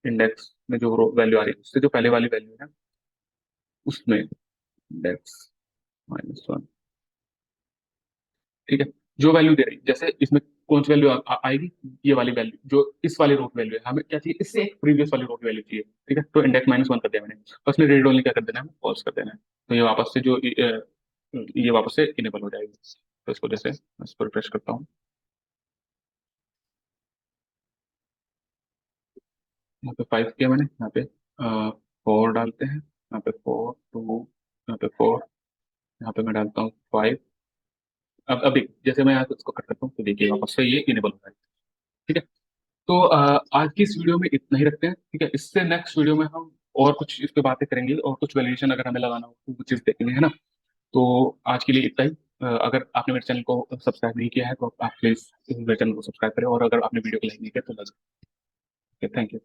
इंडेक्स में जो वैल्यू आ रही है उससे जो पहले वाली वैल्यू है, उसमें इंडेक्स -1, ठीक है। जो वैल्यू दे रही है, जैसे इसमें कौन सी वैल्यू आएगी, ये वाली वैल्यू जो इस वाली रो की वैल्यू है, हमें क्या चाहिए, इससे प्रीवियस वाली रो की वैल्यू चाहिए, ठीक है। तो इंडेक्स -1 कर दिया मैंने, बस में रीड ओनली क्या कर देना है, फॉल्स कर देना है। तो ये वापस से जो ये वापस से इनेबल हो जाएगी। तो इसको जैसे मैं इस पर रिफ्रेश करता हूँ, यहाँ पे 5 किया मैंने, यहाँ पे 4 डालते हैं, यहाँ पे 4 2, यहाँ पे 4, यहाँ पे मैं डालता हूँ 5। अब अभी जैसे मैं यहाँ से इसको कट करता हूँ तो देखिए वापस से ये इनेबल हो जाएगा, ठीक है। तो आज की इस वीडियो में इतना ही रखते हैं, ठीक है। इससे नेक्स्ट वीडियो में हम और कुछ इस पे बातें करेंगे, और कुछ वैल्यूएशन अगर हमें लगाना हो तो वो चीज़ देखेंगे, है ना। तो आज के लिए इतना ही। अगर आपने मेरे चैनल को सब्सक्राइब नहीं किया है तो आप प्लीज़ मेरे चैनल को सब्सक्राइब करें, और अगर आपने वीडियो को लाइक नहीं किया तो लाइक, थैंक यू।